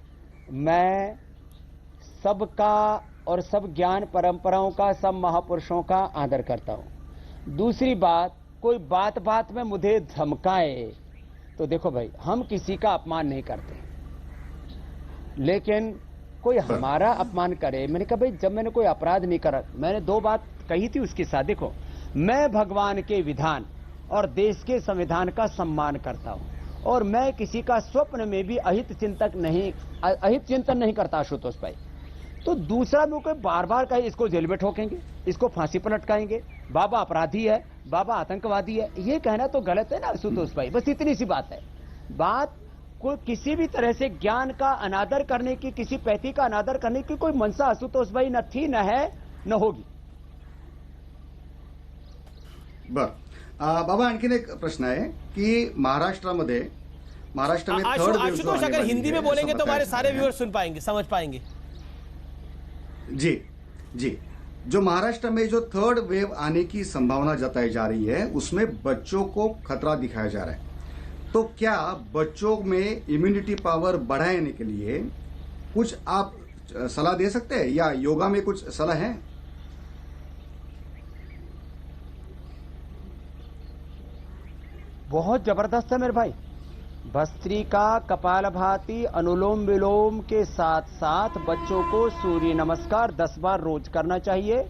मैं सबका और सब ज्ञान परंपराओं का, सब महापुरुषों का आदर करता हूं. दूसरी बात, कोई बात बात में मुझे धमकाए तो देखो भाई, हम किसी का अपमान नहीं करते, लेकिन कोई हमारा अपमान करे. मैंने कहा भाई, जब मैंने कोई अपराध नहीं करा, मैंने 2 बात कही थी उसके साथ. देखो, मैं भगवान के विधान और देश के संविधान का सम्मान करता हूं, और मैं किसी का स्वप्न में भी अहित चिंतन नहीं करता आशुतोष भाई. तो दूसरा में कोई बार बार कहे इसको जेल में ठोकेंगे, इसको फांसी पर लटकाएंगे, बाबा अपराधी है, बाबा आतंकवादी है, ये कहना तो गलत है ना आशुतोष भाई. बस इतनी सी बात है. बात कोई किसी भी तरह से ज्ञान का अनादर करने की, किसी पैथी का अनादर करने की कोई मंशा आशुतोष भाई न थी, न है, न होगी. बर, बाबा आणखीन एक प्रश्न आहे की महाराष्ट्र में थर्ड वेव आशुतोष, अगर हिंदी में बोलेंगे तो हमारे सारे व्यूअर्स सुन पाएंगे, समझ पाएंगे. जी जी, जो महाराष्ट्र में जो थर्ड वेव आने की संभावना जताई जा रही है उसमें बच्चों को खतरा दिखाया जा रहा है. तो क्या बच्चों में इम्यूनिटी पावर बढ़ाने के लिए कुछ आप सलाह दे सकते हैं, या योगा में कुछ सलाह है? बहुत जबरदस्त है मेरे भाई. भस्त्रिका, कपालभाति, अनुलोम विलोम के साथ साथ बच्चों को सूर्य नमस्कार 10 बार रोज करना चाहिए,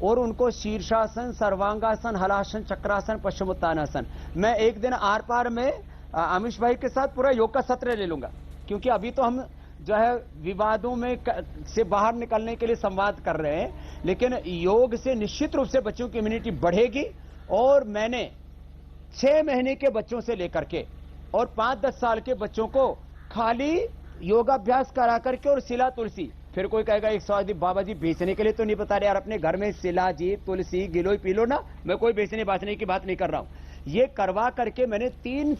और उनको शीर्षासन, सर्वांगासन, हलासन, चक्रासन, पश्चिमोत्तानासन. मैं एक दिन आर पार में आमिष भाई के साथ पूरा योग का सत्र ले लूंगा, क्योंकि अभी तो हम जो है विवादों में से बाहर निकलने के लिए संवाद कर रहे हैं, लेकिन योग से निश्चित रूप से बच्चों की इम्यूनिटी बढ़ेगी. और मैंने 6 महीने के बच्चों से लेकर के और 5-10 साल के बच्चों को खाली योगाभ्यास करा करके और सिला तुलसी. फिर कोई कहेगा 100 बाबा जी बेचने के लिए तो नहीं बता रहे यार, अपने घर में सिला जी, तुलसी, गिलोय पी लो ना. मैं कोई बेचने बाचने की बात नहीं कर रहा हूं. ये करवा करके मैंने 3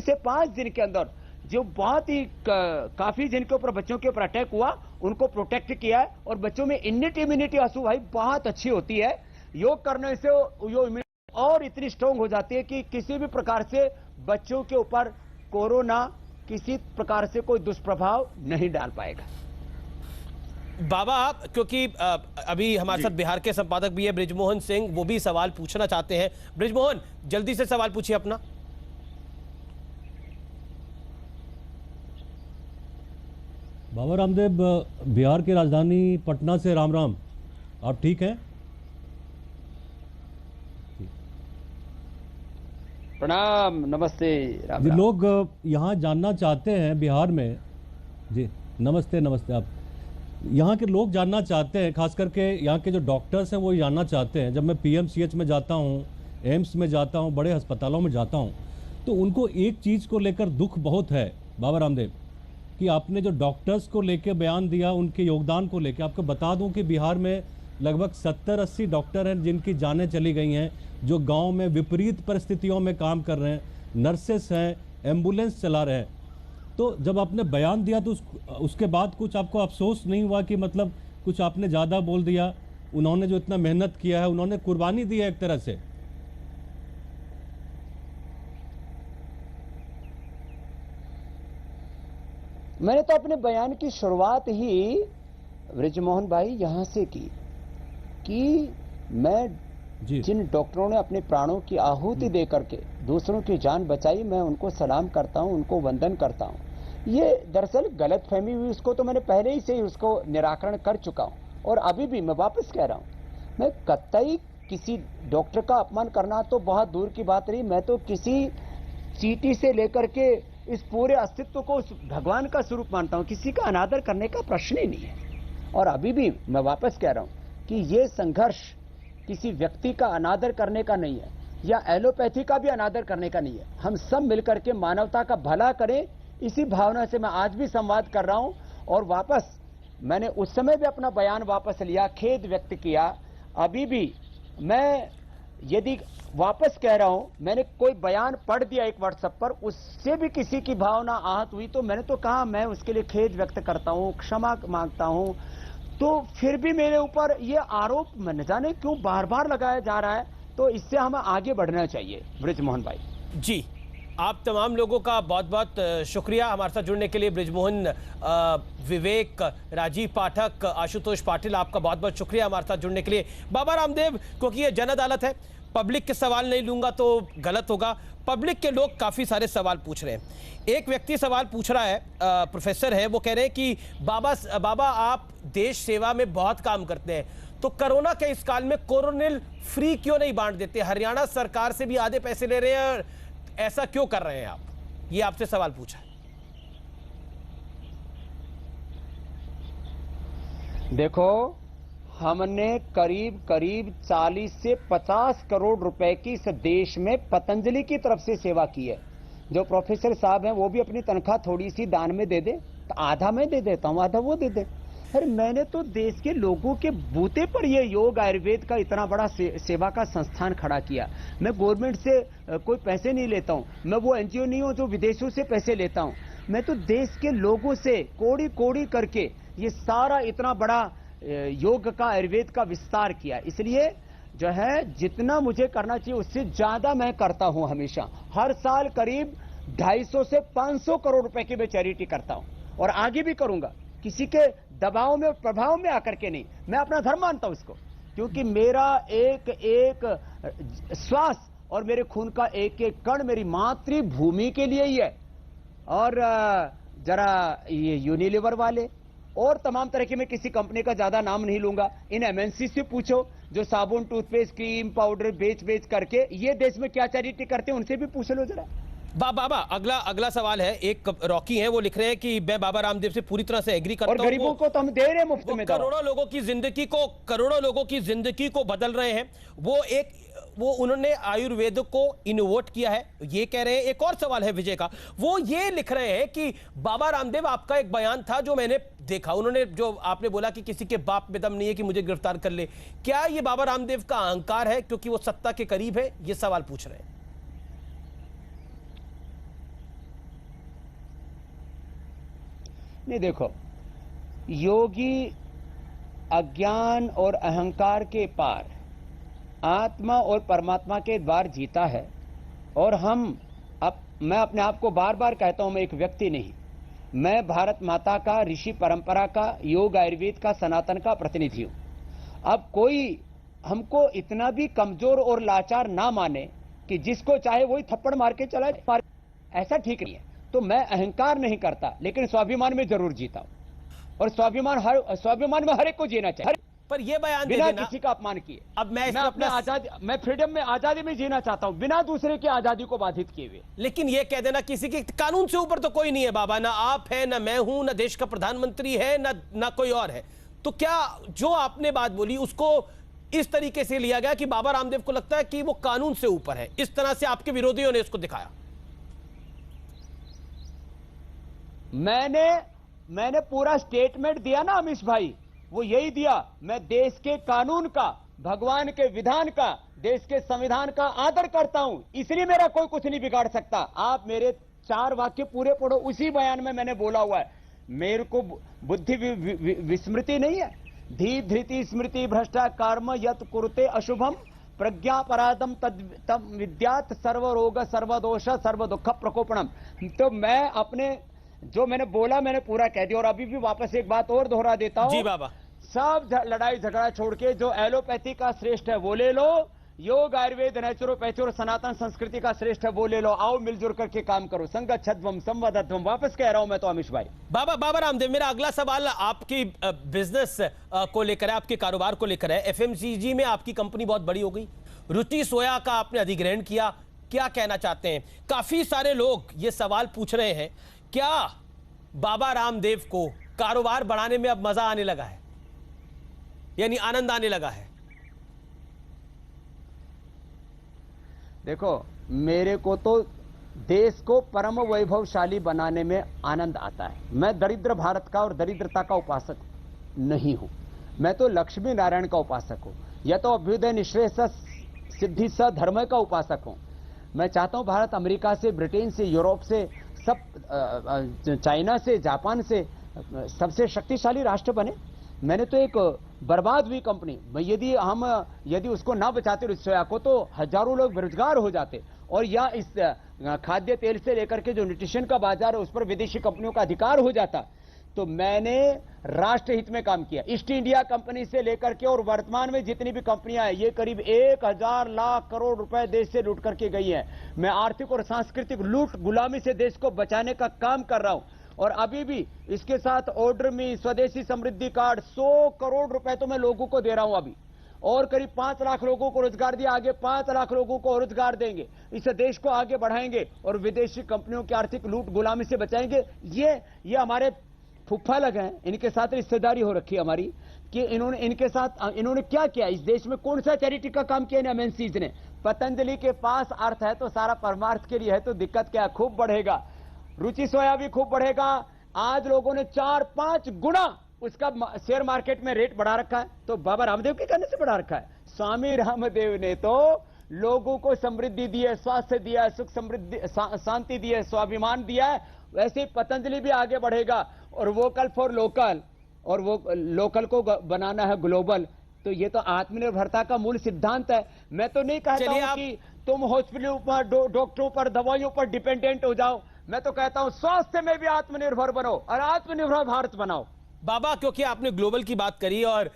से 5 दिन के अंदर जो बहुत ही काफी जिनके ऊपर बच्चों के ऊपर अटैक हुआ उनको प्रोटेक्ट किया है, और बच्चों में इम्यूनिटी आंसू भाई बहुत अच्छी होती है. योग करने से यो इम्यूनिटी और इतनी स्ट्रांग हो जाती है कि किसी भी प्रकार से बच्चों के ऊपर कोरोना किसी प्रकार से कोई दुष्प्रभाव नहीं डाल पाएगा. बाबा, क्योंकि अभी हमारे साथ बिहार के संपादक भी है ब्रिजमोहन सिंह, वो भी सवाल पूछना चाहते हैं. ब्रिजमोहन, जल्दी से सवाल पूछिए अपना. बाबा रामदेव, बिहार की राजधानी पटना से राम राम, आप ठीक हैं? प्रणाम, नमस्ते. राम जी, राम. लोग यहाँ जानना चाहते हैं बिहार में. जी नमस्ते. नमस्ते. आप यहाँ के लोग जानना चाहते हैं, खास करके यहाँ के जो डॉक्टर्स हैं वो जानना चाहते हैं. जब मैं PMCH में जाता हूँ, एम्स में जाता हूँ, बड़े अस्पतालों में जाता हूँ, तो उनको एक चीज़ को लेकर दुख बहुत है बाबा रामदेव, कि आपने जो डॉक्टर्स को लेकर बयान दिया, उनके योगदान को लेकर. आपको बता दूं कि बिहार में लगभग 70-80 डॉक्टर हैं जिनकी जानें चली गई हैं, जो गांव में विपरीत परिस्थितियों में काम कर रहे हैं. नर्सेस हैं, एम्बुलेंस चला रहे हैं. तो जब आपने बयान दिया तो उसके बाद कुछ आपको अफसोस नहीं हुआ कि मतलब कुछ आपने ज़्यादा बोल दिया? उन्होंने जो इतना मेहनत किया है, उन्होंने कुर्बानी दी है एक तरह से. मैंने तो अपने बयान की शुरुआत ही ब्रिजमोहन भाई यहां से की कि मैं जिन डॉक्टरों ने अपने प्राणों की आहुति दे करके दूसरों की जान बचाई, मैं उनको सलाम करता हूं, उनको वंदन करता हूं. ये दरअसल गलतफहमी हुई, उसको तो मैंने पहले ही से ही उसको निराकरण कर चुका हूं, और अभी भी मैं वापस कह रहा हूं, मैं कतई किसी डॉक्टर का अपमान करना तो बहुत दूर की बात रही. मैं तो किसी चींटी से लेकर के इस पूरे अस्तित्व को भगवान का स्वरूप मानता हूं. किसी का अनादर करने का प्रश्न ही नहीं है. और अभी भी मैं वापस कह रहा हूं कि ये संघर्ष किसी व्यक्ति का अनादर करने का नहीं है, या एलोपैथी का भी अनादर करने का नहीं है. हम सब मिलकर के मानवता का भला करें, इसी भावना से मैं आज भी संवाद कर रहा हूं. और वापस मैंने उस समय भी अपना बयान वापस लिया, खेद व्यक्त किया. अभी भी मैं यदि वापस कह रहा हूं, मैंने कोई बयान पढ़ दिया एक व्हाट्सएप पर, उससे भी किसी की भावना आहत हुई तो मैंने तो कहा मैं उसके लिए खेद व्यक्त करता हूं, क्षमा मांगता हूं। तो फिर भी मेरे ऊपर ये आरोप न जाने क्यों बार बार लगाया जा रहा है, तो इससे हमें आगे बढ़ना चाहिए। बृजमोहन भाई जी, आप तमाम लोगों का बहुत बहुत शुक्रिया हमारे साथ जुड़ने के लिए। बृजमोहन, विवेक, राजीव पाठक, आशुतोष पाटिल, आपका बहुत बहुत शुक्रिया हमारे साथ जुड़ने के लिए। बाबा रामदेव, क्योंकि ये जन अदालत है, पब्लिक के सवाल नहीं लूंगा तो गलत होगा। पब्लिक के लोग काफ़ी सारे सवाल पूछ रहे हैं। एक व्यक्ति सवाल पूछ रहा है, प्रोफेसर है, वो कह रहे हैं कि बाबा आप देश सेवा में बहुत काम करते हैं, तो कोरोना के इस काल में कोरोनिल फ्री क्यों नहीं बांट देते? हरियाणा सरकार से भी आधे पैसे ले रहे हैं, ऐसा क्यों कर रहे हैं आप? ये आपसे सवाल पूछा है। देखो, हमने करीब 40 से 50 करोड़ रुपए की इस देश में पतंजलि की तरफ से सेवा की है। जो प्रोफेसर साहब हैं वो भी अपनी तनख्वाह थोड़ी सी दान में दे दे, तो आधा मैं दे देता हूं, आधा वो दे दे। अरे मैंने तो देश के लोगों के बूते पर ये योग आयुर्वेद का इतना बड़ा सेवा का संस्थान खड़ा किया। मैं गवर्नमेंट से कोई पैसे नहीं लेता हूं, मैं वो एनजीओ नहीं हूं जो विदेशों से पैसे लेता हूं। मैं तो देश के लोगों से कोड़ी कोड़ी करके ये सारा इतना बड़ा योग का आयुर्वेद का विस्तार किया। इसलिए जो है जितना मुझे करना चाहिए उससे ज्यादा मैं करता हूं। हमेशा हर साल करीब 250 से 500 करोड़ रुपए की मैं चैरिटी करता हूं और आगे भी करूंगा। किसी के दबाव में प्रभाव में आकर के नहीं, मैं अपना धर्म मानता हूं इसको, क्योंकि मेरा एक एक श्वास और मेरे खून का एक एक कण मेरी मातृभूमि के लिए ही है। और जरा ये यूनिलीवर वाले और तमाम तरह के, मैं किसी कंपनी का ज्यादा नाम नहीं लूंगा, इन एमएनसी से पूछो जो साबुन, टूथपेस्ट, क्रीम, पाउडर बेच करके ये देश में क्या चैरिटी करते हैं, उनसे भी पूछ लो जरा। बाबा अगला सवाल है। एक रॉकी है, वो लिख रहे हैं कि मैं बाबा रामदेव से पूरी तरह से एग्री करता हूं। और गरीबों को तो हम दे रहे हैं मुफ्त में। करोड़ों लोगों की जिंदगी को बदल रहे हैं। वो उन्होंने आयुर्वेद को इनोवेट किया है, ये कह रहे हैं। एक और सवाल है विजय का, वो ये लिख रहे हैं कि बाबा रामदेव, आपका एक बयान था जो मैंने देखा, उन्होंने जो आपने बोला कि किसी के बाप में दम नहीं है कि मुझे गिरफ्तार कर ले, क्या ये बाबा रामदेव का अहंकार है क्योंकि वो सत्ता के करीब है? ये सवाल पूछ रहे हैं। नहीं, देखो, योगी अज्ञान और अहंकार के पार आत्मा और परमात्मा के द्वार जीता है। और मैं अपने आप को बार बार कहता हूं, मैं एक व्यक्ति नहीं, मैं भारत माता का, ऋषि परंपरा का, योग आयुर्वेद का, सनातन का प्रतिनिधि हूं। अब कोई हमको इतना भी कमजोर और लाचार ना माने कि जिसको चाहे वही थप्पड़ मार के चला जाए, ऐसा ठीक नहीं है। तो मैं अहंकार नहीं करता, लेकिन स्वाभिमान में जरूर जीता हूं। और स्वाभिमान में हर एक को जीना चाहिए, पर ये बयान बिना किसी का अपमान किए। अब मैं अपने आजादी, मैं फ्रीडम में, आजादी में जीना चाहता हूं, बिना दूसरे की आजादी को बाधित किए हुए। लेकिन ये कह देना किसी के कानून से ऊपर तो कोई नहीं है बाबा, ना आप है, ना मैं हूं, ना देश का प्रधानमंत्री है, ना कोई और है। तो क्या जो आपने बात बोली उसको इस तरीके से लिया गया कि बाबा रामदेव को लगता है कि वो कानून से ऊपर है? इस तरह से आपके विरोधियों ने इसको दिखाया। मैंने पूरा स्टेटमेंट दिया ना अमीश भाई, वो यही दिया। मैं देश के कानून का, भगवान के विधान का, देश के संविधान का आदर करता हूं, इसलिए मेरा कोई कुछ नहीं बिगाड़ सकता। आप मेरे 4 वाक्य पूरे पढ़ो, उसी बयान में मैंने बोला हुआ है। मेरे को बुद्धि विस्मृति नहीं है। धी धृति स्मृति भ्रष्टा कर्म यत कुरुते अशुभम प्रज्ञापराधम तद विद्यात सर्वरोग सर्वदोष सर्व दुख प्रकोपणम। तो मैं अपने जो मैंने बोला मैंने पूरा कह दिया। और अभी भी वापस एक बात और दोहरा देता हूं। जी बाबा, सब लड़ाई झगड़ा छोड़ के जो एलोपैथी का श्रेष्ठ है वो ले लो, योग आयुर्वेद नेचुरोपैथी और सनातन संस्कृति का श्रेष्ठ है वो ले लो। आओ मिलजुल करके काम करो। संगच्छध्वम संवदध्वम। वापस कह रहा हूं मैं तो अमीश भाई। बाबा रामदेव, मेरा अगला सवाल आपकी बिजनेस को लेकर है, आपके कारोबार को लेकर है। एफएमसीजी में आपकी कंपनी बहुत बड़ी हो गई, रुचि सोया का आपने अधिग्रहण किया, क्या कहना चाहते हैं? काफी सारे लोग ये सवाल पूछ रहे हैं, क्या बाबा रामदेव को कारोबार बढ़ाने में अब मजा आने लगा है, यानी आनंद आने लगा है? देखो, मेरे को तो देश को परम वैभवशाली बनाने में आनंद आता है। मैं दरिद्र भारत का और दरिद्रता का उपासक नहीं हूं, मैं तो लक्ष्मी नारायण का उपासक हूं। यह तो अभ्युदय निःश्रेयस सिद्धि धर्म का उपासक हूं। मैं चाहता हूं भारत अमेरिका से, ब्रिटेन से, यूरोप से, सब चाइना से, जापान से सबसे शक्तिशाली राष्ट्र बने। मैंने तो एक बर्बाद हुई कंपनी, यदि उसको ना बचाते उस सोया को, तो हजारों लोग बेरोजगार हो जाते। और या इस खाद्य तेल से लेकर के जो न्यूट्रिशन का बाजार है उस पर विदेशी कंपनियों का अधिकार हो जाता। तो मैंने राष्ट्र हित में काम किया। ईस्ट इंडिया कंपनी से लेकर के और वर्तमान में जितनी भी कंपनियां हैं, ये करीब 1000 लाख करोड़ रुपए देश से लूट करके गई हैं। मैं आर्थिक और सांस्कृतिक लूट गुलामी से देश को बचाने का काम कर रहा हूं। और अभी भी इसके साथ ऑर्डर में स्वदेशी समृद्धि कार्ड 100 करोड़ रुपए तो मैं लोगों को दे रहा हूं अभी, और करीब 5 लाख लोगों को रोजगार दिया, आगे 5 लाख लोगों को रोजगार देंगे। इस देश को आगे बढ़ाएंगे और विदेशी कंपनियों की आर्थिक लूट गुलामी से बचाएंगे। ये हमारे फुफ्फा लगे हैं, इनके साथ रिश्तेदारी हो रखी है हमारी कि इन्होंने क्या किया इस देश में, कौन सा चैरिटी का काम किया एमएनसीज ने। पतंजलि के पास अर्थ है तो सारा परमार्थ के लिए है, तो दिक्कत क्या है, खूब बढ़ेगा। रुचि सोया भी खूब बढ़ेगा। आज लोगों ने 4-5 गुना उसका शेयर मार्केट में रेट बढ़ा रखा है, तो बाबा रामदेव के कहने से बढ़ा रखा है। स्वामी रामदेव ने तो लोगों को समृद्धि दी है, स्वास्थ्य दिया है, सुख समृद्धि शांति दी है, स्वाभिमान दिया है। वैसे ही पतंजलि भी आगे बढ़ेगा और वोकल फॉर लोकल, और वो लोकल को बनाना है ग्लोबल। तो ये तो आत्मनिर्भरता का मूल सिद्धांत है। मैं तो नहीं कहता हूं कि तुम हॉस्पिटलों पर, डॉक्टरों पर, दवाइयों पर डिपेंडेंट हो जाओ। मैं तो कहता हूं स्वास्थ्य में भी आत्मनिर्भर बनो और आत्मनिर्भर भारत बनाओ। बाबा, क्योंकि आपने ग्लोबल की बात करी और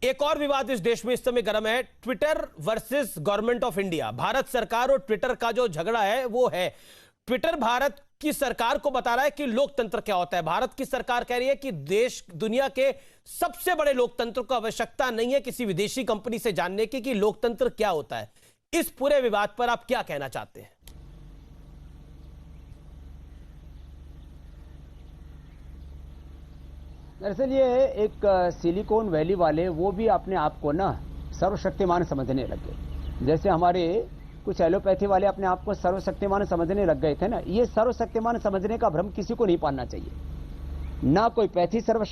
एक और विवाद इस देश में इस समय गर्म है, Twitter versus government of India. Bharat सरकार और ट्विटर का जो झगड़ा है वो है, ट्विटर भारत की सरकार को बता रहा है कि लोकतंत्र क्या होता है। भारत की सरकार कह रही है कि देश दुनिया के सबसे बड़े लोकतंत्र को आवश्यकता नहीं है किसी विदेशी कंपनी से जानने की कि लोकतंत्र क्या होता है। इस पूरे विवाद पर आप क्या कहना चाहते हैं? दरअसल ये एक सिलिकॉन वैली वाले वो भी अपने आप को ना सर्वशक्तिमान समझने लगे। जैसे हमारे कुछ एलोपैथी वाले अपने आप को सर्वशक्तिमान समझने लग गए थे ना, ये सर्वशक्तिमान समझने का भ्रम किसी को नहीं पालना चाहिए। ना कोई पैथी सर्व